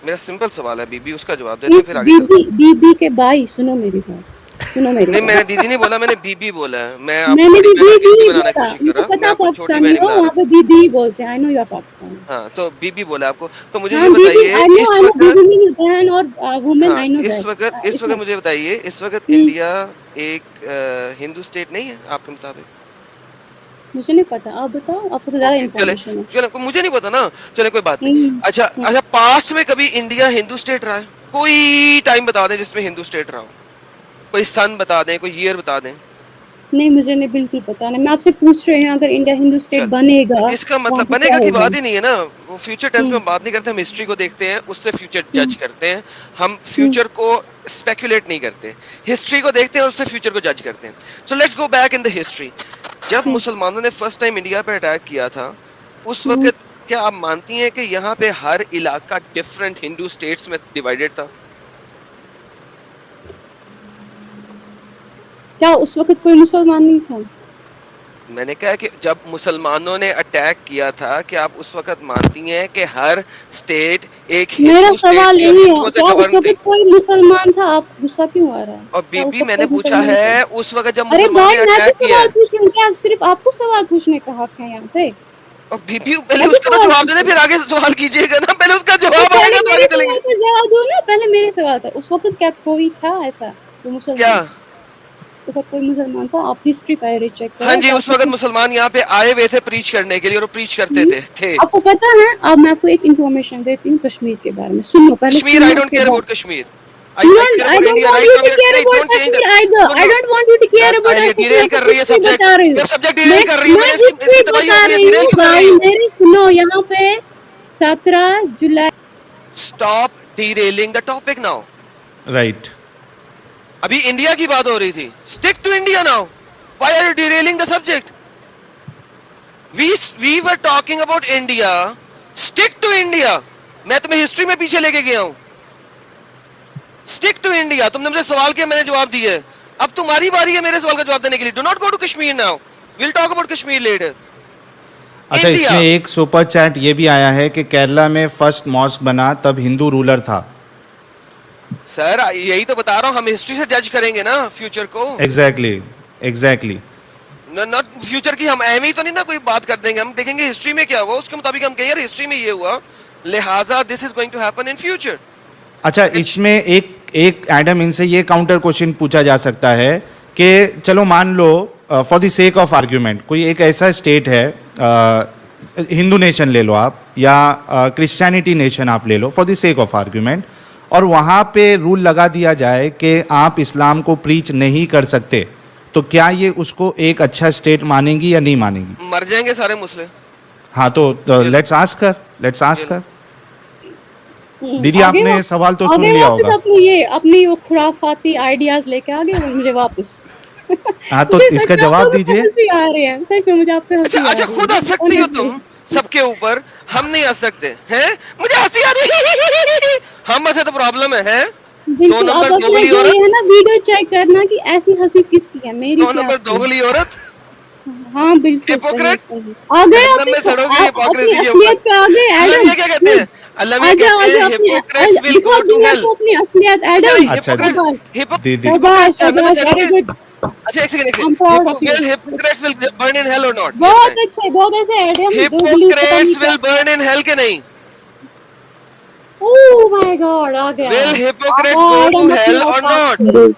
मेरा सिंपल सवाल है बीबी, उसका जवाब देते हैं इस फिर आगे चलते हैं। बीबी के भाई, सुनो मेरी बात, सुनो मेरी नहीं, बात। मैंने दीदी नहीं बोला, मैंने बीबी बोला है। मैं आपको मैंने बड़ी भी बहन की बीबी बनाने की बोला, कोशिश कर मुझे रहा हूँ, पता मैं आपको छोटी पाकिस्तानी बहन हो, बना वहाँ रहा पे बीबी ही बोलते हैं। I know you are Pakistani. हूँ। हाँ, तो बीबी बोला आपको। तो मुझे हाँ ये बीबी, बताइए आई नो इस बीबी वक्त, मीन्स बहन और वुमेन, हाँ आई नो इस दैट। वक्त मुझे बताइए, इस वक्त इंडिया एक हिंदू स्टेट नहीं है आपके मुताबिक? मुझे नहीं पता, आप बताओ, आपको तो ज़्यादा ओके, चले इन्फॉर्मेशन है। चले, मुझे नहीं पता ना, चले कोई बात नहीं। अच्छा अच्छा, पास्ट में कभी इंडिया हिंदू स्टेट रहा है? कोई टाइम बता दें जिसमें हिंदू स्टेट रहा हो, कोई सन बता दें, कोई ईयर बता दें। नहीं, मुझे नहीं, बिल्कुल पता नहीं। मैं आपसे पूछ रही हूँ, अगर इंडिया हिंदू स्टेट चल, बनेगा, इसका वहाँ मतलब पे क्या बनेगा की होगा? बात ही नहीं है ना। वो फ्यूचर टेंस में हम बात नहीं करते, हम हिस्ट्री को देखते हैं, उससे फ्यूचर जज करते हैं। हम फ्यूचर को स्पेकुलेट नहीं करते, हिस्ट्री को देखते हैं और उससे फ्यूचर को जज करते हैं। So let's go back in the history. जब मुसलमानों ने फर्स्ट टाइम इंडिया पे अटैक किया था, उस वक्त क्या आप मानती हैं कि यहाँ पे हर इलाका डिफरेंट हिंदू स्टेट्स में डिवाइडेड था? क्या उस वक्त कोई मुसलमान नहीं था? मैंने कहा कि जब मुसलमानों ने अटैक किया था, क्या आप उस वक्त मानती हैं कि हर स्टेट एक मेरा हिंदू सवाल स्टेट यही है, हिंदुओं से क्या उस गवर्न थी? वक्त कोई मुसलमान था? आप गुस्सा क्यों आ रहा है? और क्या उस बीबी वक्त मैंने कोई पूछा मुसलमान है था? उस वक्त जब अरे मुसलमानों भाई, ने मैं भी अटैक किया सवाल है। पूछ रही हूँ, क्या सिर्फ आपको सवाल पूछने का हक है यहाँ पे? और बीबी पहले मैं भी उसका तो सवाल जवाब देने, पूछ फिर आगे सवाल कीजिएगा ना। पहले उसका तो जवाब पहले आएगा तो मेरे आगे सवाल चलेंगे। का जवाब दो ना, पहले मेरे सवाल का। उस वक्त क्या कोई था ऐसा जो क्या? मुसलमान? उस वक्त कोई मुसलमान था? आप हिस्ट्री पहले चेक हाँ करो। जी, उस वक्त मुसलमान यहाँ पे आए हुए थे प्रीच करने के लिए, और प्रीच करते थे। आपको पता है, अब मैं आपको एक इन्फॉर्मेशन देती हूँ कश्मीर के बारे में। सुनो, पहले कश्मीर, सुनो, आई डोंट उसके केयर बाद। About Kashmir. I care I about don't India want right you now. to care नहीं, about don't change Kashmir that. either. No, I no. don't want you to care Just about ये Kashmir. derail आपको कर रही है history subject. बता रही हूँ। ये सब्जेक्ट derail कर रही है। मैं मैंने हिस्ट्री इसकी तबाही बता हो गई है। रही derail हूँ क्यों कर रही भाई, हो? मेरी सुनो। यहाँ पे 17 जुलाई। Stop derailing the topic now. Right. अभी इंडिया की बात हो रही थी। Stick to India now. Why are you derailing the subject? We were talking about India, stick to India. मैं तुम्हें हिस्ट्री में पीछे लेके गया हूं, स्टिक टू इंडिया। तुमने मुझे सवाल किया, मैंने जवाब दिया। अब तुम्हारी बारी है मेरे सवाल का जवाब देने के लिए। Do not go to Kashmir now, will talk about Kashmir later. अच्छा, इसमें एक सुपर चैट ये भी आया है कि केरला में फर्स्ट मॉस्क बना तब हिंदू रूलर था। सर यही तो बता रहा हूं, हम हिस्ट्री से जज करेंगे ना फ्यूचर को। एग्जैक्टली नॉट फ्यूचर की हम एम ही तो नहीं ना कोई बात कर देंगे, हम देखेंगे हिस्ट्री में क्या हुआ, उसके मुताबिक हम कहें यार हिस्ट्री में ये हुआ, लिहाजा this is going to happen in future. अच्छा, इसमें एक एडम इनसे ये काउंटर क्वेश्चन पूछा जा सकता है कि चलो मान लो for the sake of argument कोई एक ऐसा स्टेट है, हिंदू नेशन ले लो आप या क्रिश्चियनिटी नेशन आप ले लो for the sake of argument, और वहाँ पे रूल लगा दिया जाए कि आप इस्लाम को प्रीच नहीं कर सकते, तो क्या ये उसको एक अच्छा स्टेट मानेंगी या नहीं मानेंगी? मर जाएंगे सारे मुस्लिम। हाँ, तो लेट्स आस्क कर। दीदी आपने सवाल तो सुन लिया होगा। अपनी वो खुराफाती आइडियाज लेके आ गए मुझे वापस। हाँ, तो इसका जवाब दीजिए। हंसी आ रही है सच में मुझे आप पे। अच्छा खुद हंस सकती हो तुम सबके ऊपर, हम नहीं हंस सकते हैं? मुझे हंसी आ रही, हम हंसे तो प्रॉब्लम है? दो नंबर दोगली औरत है ना, वीडियो चेक करना कि ऐसी हंसी किसकी है, मेरी। दो नंबर दोगली औरत। हाँ बिल्कुल हिपोक्रेट आ गए जहन्नम में सड़ोगे हिपोक्रेसी के असलियत पे आ गए। अल्लाह ये क्या कहते हैं? अल्लाह ये कहते हैं hypocrites will go to hell. अपनी असलियत एडम। अच्छा दीदी, अच्छा एक second, hypocrites will burn in hell or not? बहुत अच्छे Adam. Hypocrites will burn in hell के नहीं? ओह माय गॉड, आ गया। Will hypocrites go to hell or not?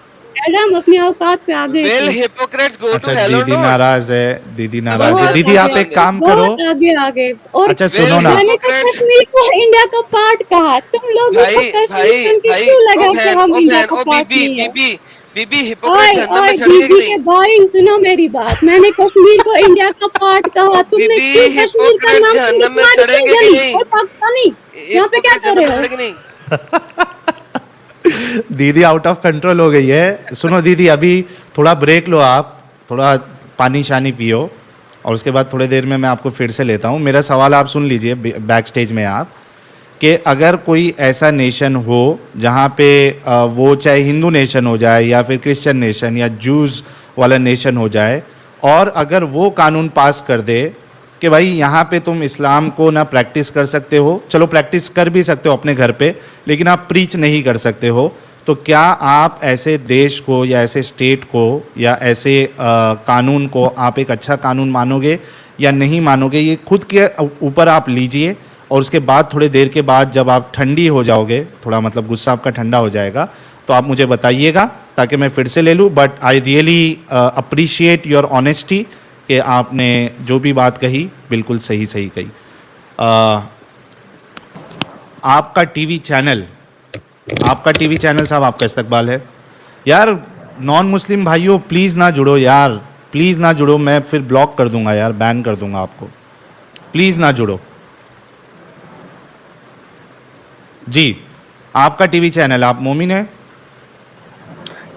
Adam अपनी औकात पे आ गए। Will hypocrites go to hell or दीदी नॉट? नाराज है, दीदी नाराज है। दीदी आप एक काम करो, आगे। और अच्छा सुनो ना, मैंने तो कश्मीर को इंडिया का पार्ट कहा, तुम लोग कश्मीर सुन के क्यों लगा कि हम इंडिया का पार्ट नहीं है? बीबी हिपोक्रेट जहन्नम में सड़ेगी नहीं। भाई सुनो मेरी बात, मैंने कश्मीर को इंडिया का पार्ट कहा, तुमने क्यों कश्मीर का नाम जहन्नम में सड़ेंगे कि नहीं? और पाकिस्तानी यहाँ पे क्या कर रहे हो? दीदी आउट ऑफ कंट्रोल हो गई है। सुनो दीदी, अभी थोड़ा ब्रेक लो, आप थोड़ा पानी शानी पियो और उसके बाद थोड़ी देर में मैं आपको फिर से लेता हूँ। मेरा सवाल आप सुन लीजिए बैक स्टेज में आप, कि अगर कोई ऐसा नेशन हो जहाँ पे वो चाहे हिंदू नेशन हो जाए या फिर क्रिश्चियन नेशन या जूस वाला नेशन हो जाए, और अगर वो कानून पास कर दे कि भाई यहाँ पे तुम इस्लाम को ना प्रैक्टिस कर सकते हो, चलो प्रैक्टिस कर भी सकते हो अपने घर पे, लेकिन आप प्रीच नहीं कर सकते हो, तो क्या आप ऐसे देश को या ऐसे स्टेट को या ऐसे कानून को आप एक अच्छा कानून मानोगे या नहीं मानोगे? ये खुद के ऊपर आप लीजिए, और उसके बाद थोड़ी देर के बाद जब आप ठंडी हो जाओगे, थोड़ा मतलब गुस्सा आपका ठंडा हो जाएगा, तो आप मुझे बताइएगा ताकि मैं फिर से ले लूँ। But I really appreciate your honesty कि आपने जो भी बात कही बिल्कुल सही कही। आपका टीवी चैनल साहब, आपका इस्तकबाल है। यार नॉन मुस्लिम भाइयों प्लीज़ ना जुड़ो यार, प्लीज़ ना जुड़ो, मैं फिर ब्लॉक कर दूंगा यार, बैन कर दूंगा आपको, प्लीज़ ना जुड़ो जी। आपका टीवी चैनल, आप मोमिन है?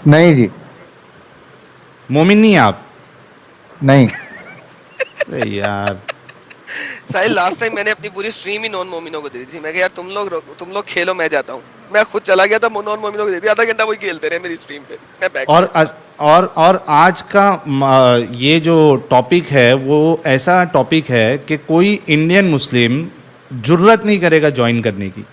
नहीं जी, मोमिन नहीं है आप? नहीं। अरे यार साहिल, लास्ट टाइम मैंने अपनी पूरी स्ट्रीम ही नॉन मोमिनों को दे दी थी। मैं कहा यार तुम लोग खेलो, मैं जाता हूँ। मैं खुद चला गया था, नॉन मोमिनों को दे दी, आधा घंटा वही खेलते रहे मेरी स्ट्रीम पे, मैं बैक। और आज का ये जो टॉपिक है वो ऐसा टॉपिक है कि कोई इंडियन मुस्लिम जुर्रत नहीं करेगा ज्वाइन करने की,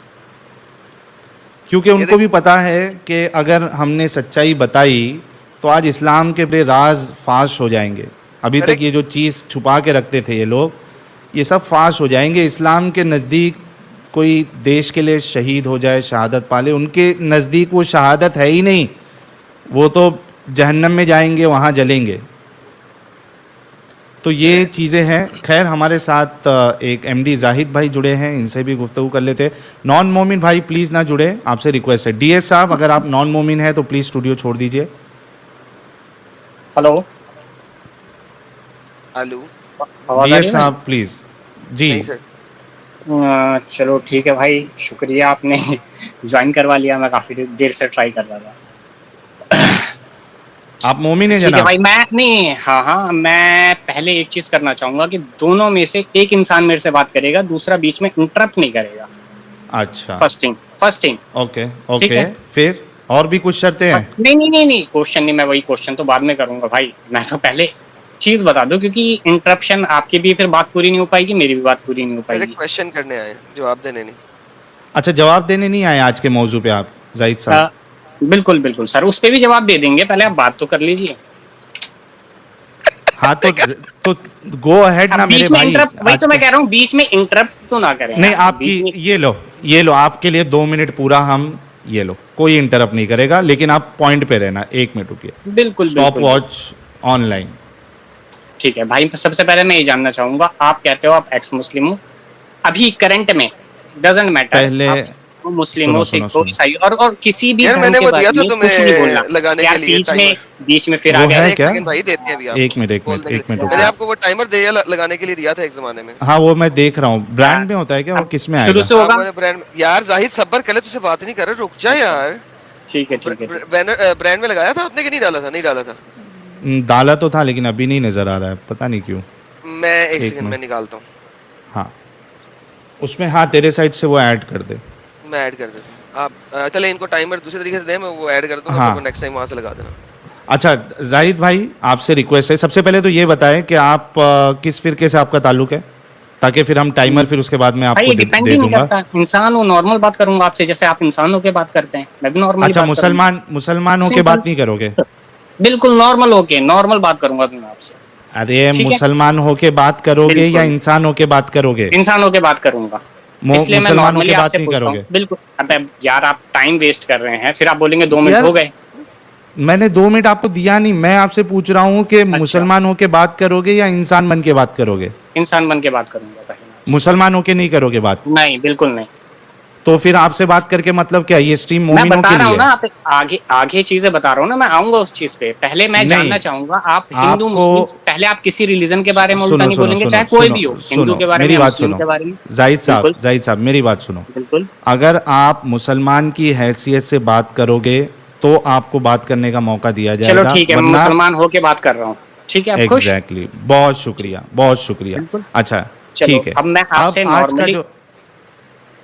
क्योंकि उनको भी पता है कि अगर हमने सच्चाई बताई तो आज इस्लाम के बड़े राज फाश हो जाएंगे। अभी तक ये जो चीज़ छुपा के रखते थे ये लोग, ये सब फाश हो जाएंगे। इस्लाम के नज़दीक कोई देश के लिए शहीद हो जाए, शहादत पाले, उनके नज़दीक वो शहादत है ही नहीं, वो तो जहन्नम में जाएंगे, वहाँ जलेंगे। तो ये चीज़ें हैं। खैर, हमारे साथ एक एमडी जाहिद भाई जुड़े हैं, इनसे भी गुफ्तगू कर लेते। नॉन मोमिन भाई प्लीज़ ना जुड़े, आपसे रिक्वेस्ट है। डीएस साहब, अगर आप नॉन मोमिन हैं तो प्लीज़ स्टूडियो छोड़ दीजिए। हेलो डीएस साहब प्लीज़ जी। नहीं सर, चलो ठीक है भाई, शुक्रिया, आपने ज्वाइन करवा लिया। मैं काफ़ी देर से ट्राई कर रहा था। आप मोमिन है ठीक है जनाब? भाई, मैं नहीं, हाँ हाँ, मैं पहले एक चीज करना चाहूंगा कि दोनों में से एक इंसान मेरे से बात करेगा, दूसरा बीच में इंटरप्ट नहीं करेगा। अच्छा, फर्स्ट थिंग। ओके ठीक ओके, है। फिर और भी कुछ शर्तें हैं? नहीं नहीं नहीं नहीं, क्वेश्चन नहीं, मैं वही क्वेश्चन तो बाद में करूंगा भाई, मैं तो पहले चीज बता दो, क्योंकि इंटरप्शन आपकी भी फिर बात पूरी नहीं हो पाएगी, मेरी भी बात पूरी नहीं हो मेरे पाएगी। क्वेश्चन करने आए, जवाब देने नहीं। अच्छा, जवाब देने नहीं आए आज के मौजू पे आप जाहिद साहब? बिल्कुल बिल्कुल सर, उस पे भी जवाब दे देंगे, पहले आप बात तो कर लीजिए। हाँ तो गो अहेड ना अब मेरे बीच में भाई। इंटरप्ट, वही तो मैं कह रहा हूँ, बीच में इंटरप्ट तो ना करें। नहीं, आप बीच में, आपकी ये लो आपके लिए 2 मिनट पूरा, हम ये लो, कोई इंटरप्ट नहीं करेगा, लेकिन आप पॉइंट पे रहना। 1 मिनट रुकिए, बिल्कुल स्टॉप बिल्कुल वॉच ऑनलाइन। ठीक है भाई, सबसे पहले मैं ये जानना चाहूंगा, आप कहते हो आप एक्स मुस्लिम हो, अभी करंट में डजंट मैटर, पहले आप मुस्लिम सुनो हो, सुनो सिख हो, सुनो, ईसाई, और किसी भी यार धर्म मैंने के वो बारे दिया था में कुछ नहीं बोलना तुम्हें लगाने यार, के लिए टाइमर। बीच में फिर आ वो गया। है एक क्या? सेकंड भाई, देते हैं अभी आप। 1 मिनट 1 मिनट बोलने के 1 मिनट लिए। मैंने रुकिए। आपको वो टाइमर दिया लगाने के लिए दिया था एक जमाने में। हाँ, वो मैं देख रहा हूँ, ब्रांड में होता है क्या? वो किस में शुरू आएगा? से होगा। मैंने ब्रांड, यार जाहिद सब्र कर ले, तुझसे बात नहीं कर रहे, रुक जा अच्छा। यार। ठीक है ठीक है ठीक है। बैनर ब्रांड में लगाया था आपने कि नहीं डाला था? नहीं डाला था। डाला तो था, लेकिन अभी नहीं नजर आ रहा है, पता नहीं क्यों। मैं एक एक सेकंड मिनट। में निकालता हूँ। हाँ, उसमें, हाँ, तेरे साइड से वो ऐड कर दे। मैं ऐड कर देता हूँ। आप चले इनको टाइमर दूसरे तरीके से दे, मैं वो ऐड कर दूंगा, हाँ। तो नेक्स्ट टाइम वहां से लगा देना। अच्छा जाहिद भाई, आपसे रिक्वेस्ट है, सबसे पहले तो ये बताएं कि आप किस फिरके से आपका ताल्लुक है, ताकि फिर हम टाइमर फिर उसके बाद में भाई आपको डिपेंड दे ही नहीं दूंगा। करता, इंसान हो, नॉर्मल बात करूंगा आपसे, जैसे आप इंसान होके बात करते हैं, मैं भी नॉर्मली अच्छा, बात मुसलमान होके Simple। बात नहीं करोगे? बिल्कुल नॉर्मल होके, नॉर्मल बात करूंगा मैं आपसे। अरे ठीक है। मुसलमान होके बात करोगे बिल्कुल। या इंसान होके बात करोगे? इंसान होके बात करूंगा, इसलिए मैं मुसलमान नॉर्मली होके बात आपसे नहीं पूछता हूँ। करोगे? बिल्कुल। अबे यार, आप टाइम वेस्ट कर रहे हैं, फिर आप बोलेंगे 2 मिनट यार, हो गए। मैंने 2 मिनट आपको दिया नहीं, मैं आपसे पूछ रहा हूँ कि अच्छा। मुसलमान होके बात करोगे या इंसान बन के बात करोगे? इंसान बन के बात करूंगा पहले मैं आपसे। मुसलमान होके नहीं करोगे बात? नहीं, बिल्कुल नहीं। तो फिर आपसे बात करके मतलब क्या, ये स्ट्रीम मैं मोमिनों बता के रहा हूँ लिए? ना, आप आगे आगे चीजें बता रहा हूँ ना, मैं आऊंगा उस चीज पे। पहले मैं नहीं। जानना चाहूंगा, आप हिंदू आपको- मुस्लिम, पहले आप किसी रिलीजन के बारे में उल्टा सुनो नहीं सुनो बोलेंगे, सुनो चाहे कोई भी सुनो हो, हिंदू सुनो, के बारे में मेरी या बात मुस्लिम सुनो के बारे में। जाहिद साहब मेरी बात सुनो। बिल्कुल। अगर आप मुसलमान की हैसियत से बात करोगे तो आपको बात करने का मौका दिया चलो जाएगा, ठीक है, मैं मुसलमान होके बात कर रहा हूँ। ठीक है, आप खुश? एग्जैक्टली, बहुत शुक्रिया बहुत शुक्रिया। बिल्कुल। अच्छा चलो, ठीक है, अब मैं आपसे अब आज का नॉर्मली, जो,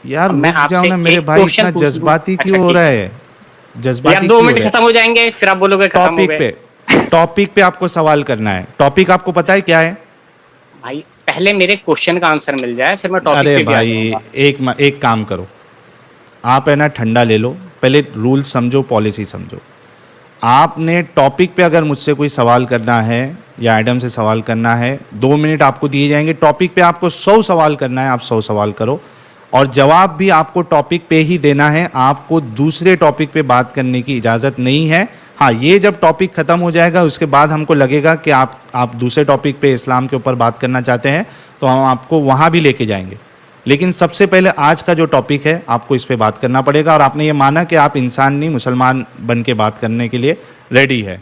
यार अब मैं रुक जाओ आपसे ना मेरे एक भाई, क्वेश्चन इतना पूछ लूं। जज्बाती अच्छा, क्यों हो ठीक रहा है। है? यार जज्बाती 2 क्यों हो मिनट रहा है? खत्म हो जाएंगे, फिर आप बोलोगे खत्म हो गए। टॉपिक पे आपको सवाल करना है। टॉपिक आपको पता है क्या है? भाई पहले मेरे क्वेश्चन का आंसर मिल जाए, फिर मैं टॉपिक अरे पे भी आ भाई, जाऊंगा। एक काम करो, आप है ना ठंडा ले लो, पहले रूल समझो, पॉलिसी समझो। आपने टॉपिक पे अगर मुझसे कोई सवाल करना है या एडम से सवाल करना है, 2 मिनट आपको दिए जाएंगे। टॉपिक पे आपको 100 सवाल करना है, आप 100 सवाल करो, और जवाब भी आपको टॉपिक पे ही देना है। आपको दूसरे टॉपिक पे बात करने की इजाज़त नहीं है। हाँ, ये जब टॉपिक ख़त्म हो जाएगा उसके बाद हमको लगेगा कि आप दूसरे टॉपिक पे इस्लाम के ऊपर बात करना चाहते हैं, तो हम आपको वहाँ भी लेके जाएंगे। लेकिन सबसे पहले आज का जो टॉपिक है, आपको इस पे बात करना पड़ेगा, और आपने ये माना कि आप इंसान नहीं मुसलमान बन के बात करने के लिए रेडी है।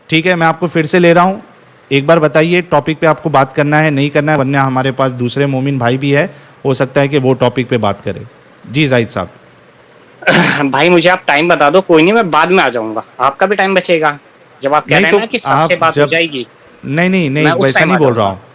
ठीक है, मैं आपको फिर से ले रहा हूँ, एक बार बताइए टॉपिक पे आपको बात करना है नहीं करना है, वरना हमारे पास दूसरे मोमिन भाई भी है, हो सकता है कि वो टॉपिक पे बात करे। जी जाहिद साहब। भाई मुझे आप टाइम बता दो, कोई नहीं, मैं बाद में आ जाऊंगा, आपका भी टाइम बचेगा। जब आप कह नहीं रहे तो हैं ना कि सबसे आप बात हो जब- जाएगी, नहीं मैं उस वैसा टाइम नहीं आ बोल रहा जाऊंगा। हूँ।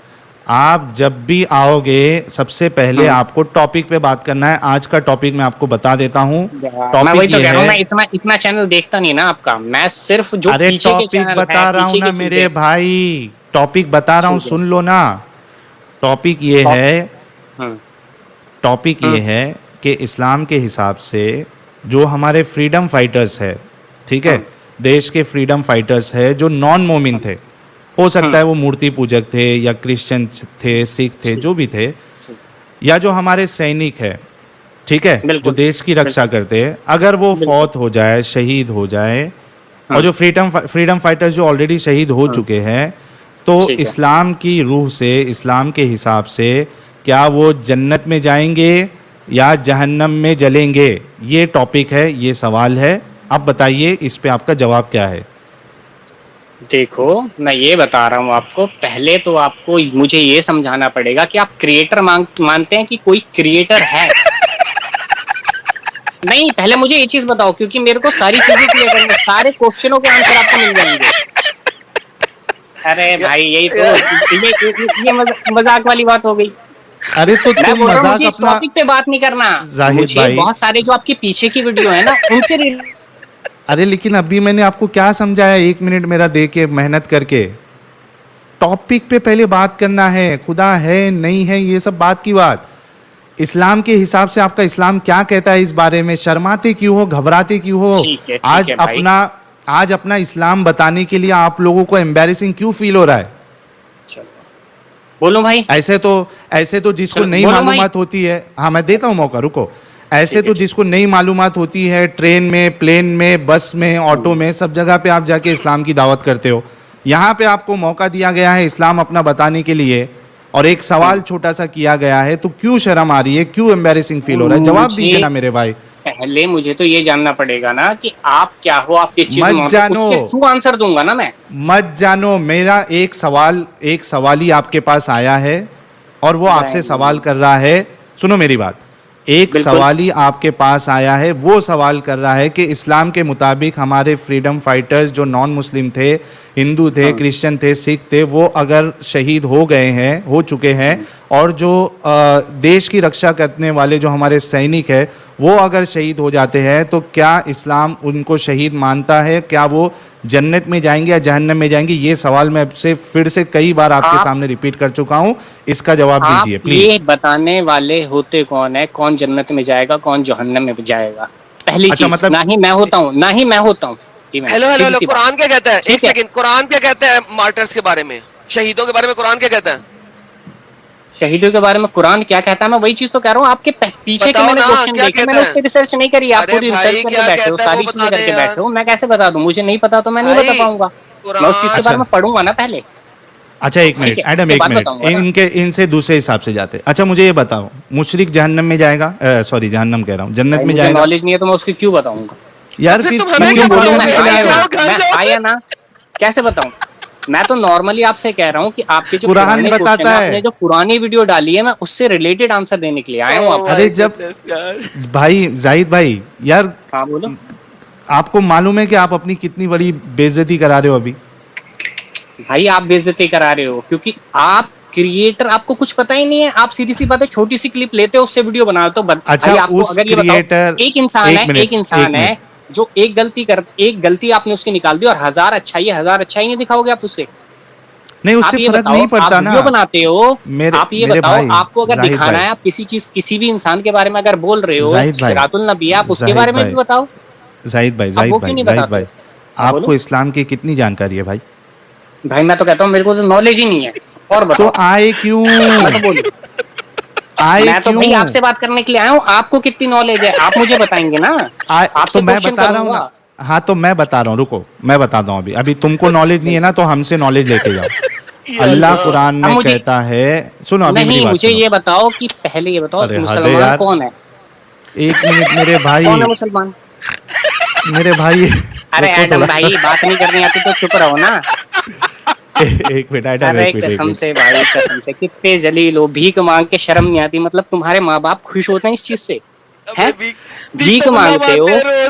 आप जब भी आओगे सबसे पहले आपको टॉपिक पे बात करना है। आज का टॉपिक मैं आपको बता देता हूँ। मैं वही तो कह रहा हूँ, मैं इतना चैनल देखता नहीं ना आपका, मैं सिर्फ जो अरे पीछे के टॉपिक चैनल बता रहा हूँ ना मेरे भाई, टॉपिक बता रहा हूँ, ठीक है। सुन लो ना। टॉपिक ये है, टॉपिक ये है कि इस्लाम के हिसाब से जो हमारे फ्रीडम फाइटर्स है, ठीक है, देश के फ्रीडम फाइटर्स है जो नॉन मोमिन थे, हो सकता है वो मूर्ति पूजक थे या क्रिश्चियन थे, सिख थे, जो भी थे, या जो हमारे सैनिक है, ठीक है, जो देश की रक्षा करते हैं, अगर वो फौत हो जाए, शहीद हो जाए, और जो फ्रीडम फाइटर्स जो ऑलरेडी शहीद हो चुके हैं, तो इस्लाम की रूह से, इस्लाम के हिसाब से क्या वो जन्नत में जाएंगे या जहन्नम में जलेंगे? ये टॉपिक है, ये सवाल है। अब बताइए इस पे आपका जवाब क्या है? देखो, मैं ये बता रहा हूँ आपको, पहले तो आपको मुझे ये समझाना पड़ेगा कि आप क्रिएटर मानते हैं कि कोई क्रिएटर है? नहीं, पहले मुझे ये चीज बताओ, क्योंकि मेरे को सारी चीजें क्लियर करनी, सारे क्वेश्चनों के आंसर आपको मिल जाएंगे। अरे भाई यही तो ये मजाक वाली बात हो गई। अरे तो मैं तुम बोल रहा हूँ मजाक मुझे इस अपना टॉपिक पे बात नहीं करना। जाहिद मुझे भाई, बहुत सारे जो आपके पीछे की वीडियो है ना उनसे अरे लेकिन अभी मैंने आपको क्या समझाया, 1 मिनट मेरा दे के मेहनत करके। टॉपिक पे पहले बात करना है, खुदा है नहीं है ये सब बात की बात। इस्लाम के हिसाब से आपका इस्लाम क्या कहता है इस बारे में, शर्माते क्यों हो, घबराते क्यों हो? ठीक आज है भाई। अपना इस्लाम बताने के लिए आप लोगों को एम्बैरेसिंग क्यों फील हो रहा है? चलो बोलो भाई। ऐसे तो जिसको चलो, नई बोलो मालूमात होती है, हाँ मैं देता हूँ मौका, रुको। ऐसे ठीक है, तो जिसको नई मालूमात होती है, ट्रेन में, प्लेन में, बस में, ऑटो में, सब जगह पे आप जाके इस्लाम की दावत करते हो। यहाँ पे आपको मौका दिया गया है इस्लाम अपना बताने के लिए, और एक सवाल छोटा सा किया गया है, तो क्यों शर्म आ रही है, क्यों एम्बैरेसिंग फील हो रहा है? जवाब दीजिए ना मेरे भाई। पहले मुझे तो ये जानना पड़ेगा ना कि आप क्या हो, आप किस चीज में हो, जानो, उसके थ्रू आंसर दूंगा ना मैं। मत जानो, मेरा एक सवाल ही आपके पास आया है और वो आपसे सवाल कर रहा है, सुनो मेरी बात, एक सवाल ही आपके पास आया है, वो सवाल कर रहा है कि इस्लाम के मुताबिक हमारे फ्रीडम फाइटर्स जो नॉन मुस्लिम थे, हिंदू थे, क्रिश्चियन थे, सिख थे, वो अगर शहीद हो गए हैं, हो चुके हैं, और जो देश की रक्षा करने वाले जो हमारे सैनिक है वो अगर शहीद हो जाते हैं, तो क्या इस्लाम उनको शहीद मानता है? क्या वो जन्नत में जाएंगे या जहन्नम में जाएंगे? ये सवाल मैं आपसे फिर से कई बार आपके सामने रिपीट कर चुका हूँ, इसका जवाब दीजिए प्लीज। ये बताने वाले होते कौन है, कौन जन्नत में जाएगा, कौन जहन्नम में जाएगा? पहली अच्छा, चीज, मतलब ना ही मैं होता हूँ। हेलो कुरान क्या कहता है? एक सेकंड, कुरान क्या कहता है मार्टर्स के बारे में, शहीदों के बारे में कुरान क्या कहता है? शहीदों के बारे में कुरान क्या कहता है? मैं वही चीज तो कह रहा हूँ, आपके पीछे के मैंने क्वेश्चन देखे, मैंने उस पर रिसर्च नहीं करी। आप पूरी रिसर्च करके बैठे हो, सारी चीजें करके बैठे हो, मैं कैसे बता दूं? मुझे नहीं पता तो मैं नहीं बता पाऊंगा। मैं उस चीज के बारे में पढ़ूंगा ना पहले। अच्छा एक मिनट एडम, एक मिनट, इनसे दूसरे हिसाब से जाते। अच्छा मुझे ये बताओ, मुशरिक जहन्नम में जाएगा, सॉरी जहन्नम कह रहा हूँ, जन्नत में जाएगा? नॉलेज नहीं है तो मैं उसकी क्यों बताऊंगा यार? फिर क्यों बोलोगे? आया ना, कैसे बताऊं? मैं तो नॉर्मली आपसे कह रहा हूँ कि आपके जो कुरान बताता है, आपने जो पुरानी वीडियो डाली है, मैं उससे रिलेटेड आंसर देने के लिए आया हूँ। अरे जब भाई जाहिद भाई यार, हाँ बोलो। आपको मालूम है कि आप अपनी कितनी बड़ी बेइज्जती करा रहे हो अभी? भाई आप बेइज्जती करा रहे हो क्योंकि आप क्रिएटर, आपको कुछ पता ही नहीं है। आप सीधी सी बात है, छोटी सी क्लिप लेते हो, उससे वीडियो बनाते हो। अच्छा, आपको अगर ये बताओ, एक इंसान है जो एक गलती आपने उसकी निकाल दी और 1000 अच्छाई नहीं दिखाओगे आप उससे? नहीं, उससे फर्क नहीं पड़ता ना। वीडियो बनाते हो, आप ये बताओ, भाई, आपको अगर दिखाना है, आप किसी भी इंसान के बारे में अगर बोल रहे हो, सिरातुल नबी, आप उसके बारे में भी बताओ। जाहिद भाई, आपको इस्लाम की कितनी जानकारी है भाई? भाई मैं तो कहता हूँ मेरे को तो नॉलेज ही नहीं है। और बताओ तो आए क्यों? मैं तो भाई आपसे बात करने के लिए आया हूँ। आपको कितनी नॉलेज है आप मुझे बताएंगे ना। आपसे तो मैं बता रहा हूँ ना। हाँ तो मैं बता रहा हूँ, रुको मैं बताता हूँ। अभी तुमको नॉलेज नहीं है ना, तो हमसे नॉलेज लेके जाओ। अल्लाह कुरान में कहता है, सुनो अभी मेरी बात मुझे ये बताओ कि पहले ये बताओ मुसलमान कौन है? एक मिनट मेरे भाई, कौन है मुसलमान? मेरे भाई अरे एडम भाई, बात नहीं करनी आती तो चुप रहो ना। एक मिनट कसम से भाई, कसम से, कितने जलील हो, भीख मांग के शर्म नहीं आती? मतलब तुम्हारे माँ बाप खुश होते हैं इस चीज से? है भीख मांगते हो,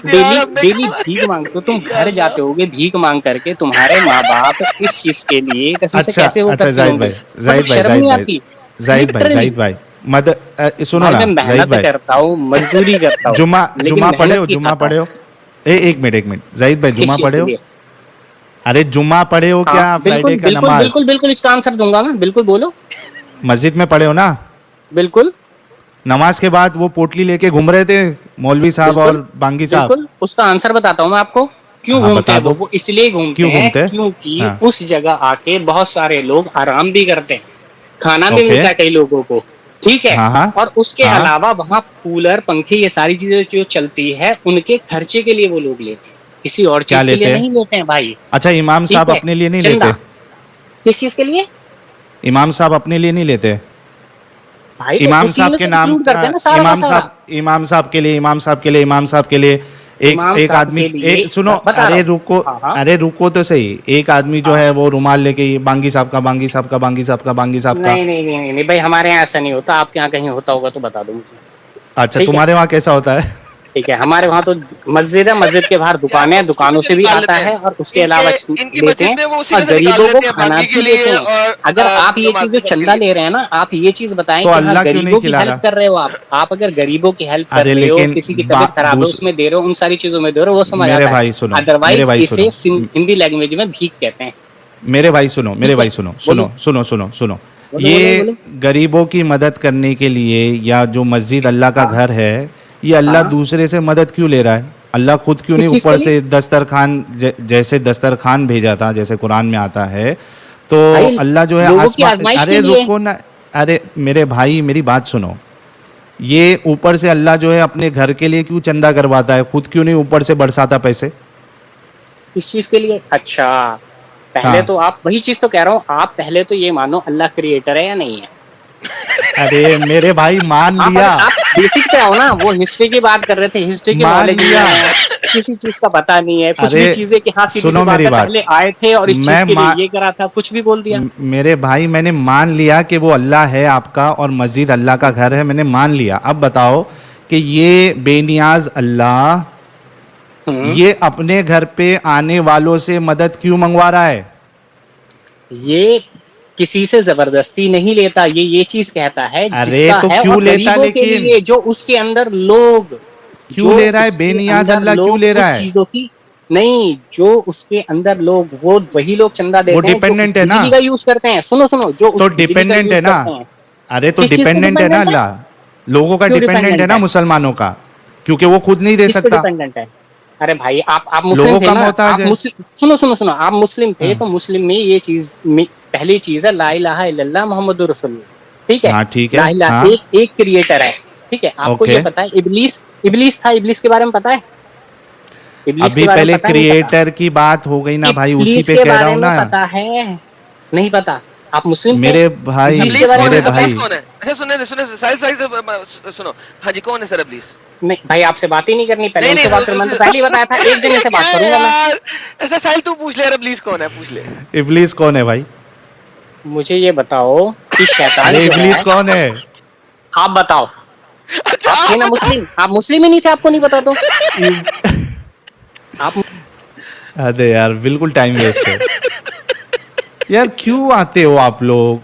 डेली भीख मांगते हो, तुम घर जाते होगे भीख मांग करके, तुम्हारे माँ बाप इस चीज के लिए कसम से कैसे हो करते होंगे? शर्म नहीं आती? जाहिद भाई मदद सुनो ना, मैं मेहनत करता हूँ, मजदूरी करता हूँ। जुम्मा पढ़े हो? एक मिनट जाहिद भाई, जुम्मा पढ़े हो? अरे जुम्मा पढ़े हो क्या? फ्राइडे का नमाज? बिल्कुल इसका आंसर दूंगा मैं, बिल्कुल बोलो। मस्जिद में पढ़े हो ना? बिल्कुल। नमाज के बाद वो पोटली लेके घूम रहे थे मौलवी साहब और बांगी साहब? बिल्कुल, उसका आंसर बताता हूँ मैं आपको। क्यों घूमते हैं वो इसलिए घूमते हैं क्योंकि उस जगह आके बहुत सारे लोग आराम भी करते हैं, खाना भी मिलता है कई लोगों को, ठीक है। और उसके अलावा वहाँ कूलर, पंखे, ये सारी चीजें जो चलती है, उनके खर्चे के लिए वो लोग लेते हैं, किसी और चीज के लिए नहीं लेते हैं भाई। अच्छा, इमाम साहब अपने लिए नहीं लेते? किस चीज के लिए? इमाम साहब अपने लिए नहीं लेते भाई? इमाम साहब के नाम, इमाम साहब के लिए एक आदमी, सुनो, अरे रुको तो सही। एक आदमी जो है वो रुमाल लेके बांगी साहब का नहीं भाई, हमारे यहाँ ऐसा नहीं होता। आपके यहाँ कहीं होता होगा तो बता दो मुझे। अच्छा, तुम्हारे वहाँ कैसा होता है? ठीक है, हमारे वहाँ तो मस्जिद है, मस्जिद के बाहर दुकानें हैं, दुकानों से भी आता है और उसके अलावा देते हैं और गरीबों को खाना भी देते हैं। अगर आप ये चीज जो चंदा ले रहे हैं ना, आप ये चीज बताएं कि हाँ गरीबों की हेल्प कर रहे हो आप अगर गरीबों की हेल्प कर रहे हो, किसी की तबीयत खराब है उसमें दे रहे हो, उन सारी चीजों में दे रहे हो, वो समझ आता है। अदरवाइज इसे हिंदी लैंग्वेज में भीख कहते हैं। मेरे भाई सुनो, ये गरीबों की मदद करने के लिए या जो मस्जिद अल्लाह का घर है, ये अल्लाह दूसरे से मदद क्यों ले रहा है? अल्लाह खुद क्यों नहीं ऊपर से दस्तरखान जैसे दस्तरखान भेजा था, जैसे कुरान में आता है, तो अल्लाह जो है अरे रुको ना, अरे मेरे भाई मेरी बात सुनो, ये ऊपर से अल्लाह जो है अपने घर के लिए क्यों चंदा करवाता है? खुद क्यों नहीं ऊपर से बरसाता पैसे? इस चीज के लिए? अच्छा, पहले तो आप वही चीज तो कह रहा हूँ, आप पहले तो ये मानो अल्लाह क्रिएटर है या नहीं है। अरे मेरे भाई मान लिया, आप बेसिक पे आओ ना, वो हिस्ट्री की बात कर रहे थे, हिस्ट्री की नॉलेज किसी चीज का पता नहीं है, कुछ भी चीजें कि हाँ सीधी सी बात है, पहले आए थे और इस चीज के लिए ये करा था, कुछ भी बोल दिया। मेरे भाई मैंने मान लिया कि वो अल्लाह है आपका और मस्जिद अल्लाह का घर है, मैंने मान लिया। अब बताओ कि ये बेनियाज अल्लाह ये अपने घर पे आने वालों से मदद क्यों मंगवा रहा है? ये किसी से जबरदस्ती नहीं लेता, ये चीज कहता है जिसका तो है क्यों और लेता, गरीबों के लिए जो उसके अंदर लोग क्यों ले रहा है? बेनियाज अल्लाह क्यों ले रहा है? चीजों की नहीं, जो उसके अंदर लोग, वो वही लोग चंदा देते हैं, वो डिपेंडेंट है ना, बिजली का यूज करते हैं। सुनो जो तो डिपेंडेंट है ना, अरे तो डिपेंडेंट है ना अल्लाह, लोगों का डिपेंडेंट है ना, मुसलमानों का, क्योंकि वो खुद नहीं दे सकता। डिपेंडेंट है। अरे भाई आप मुस्लिम थे ना, सुनो आप मुस्लिम थे, तो मुस्लिम में ये चीज पहली चीज है ला इलाहा इल्लल्लाह मुहम्मदुर रसूलुल्लाह, ठीक है? हाँ ठीक है, हाँ। एक क्रिएटर है, ठीक है? आपको ये पता है इब्लीस था, इब्लीस के बारे में पता है? अभी पहले क्रिएटर की बात हो गई ना भाई, उसी पे कह रहा हूँ ना। पता है? नहीं पता? आप मुस्लिम मेरे भाई कौन है? सुनो हाँ जी, कौन है सर इब्लीस? नहीं भाई, आपसे बात ही नहीं करनी, पहले उनसे बात कर, मैंने पहले ही बताया था, एक जने से बात करूंगा मैं। ऐसा साहिल तू पूछ ले, इब्लीस कौन है, पूछ ले। इब्लीस कौन है भाई? मुझे ये बताओ कि शैतान इब्लीस कौन है? आप बताओ। अच्छा, आप थे ना मुस्लिम, आप मुस्लिम ही नहीं थे, आपको नहीं पता तो? आप अरे यार बिल्कुल टाइम वेस्ट है यार, क्यों आते हो आप लोग?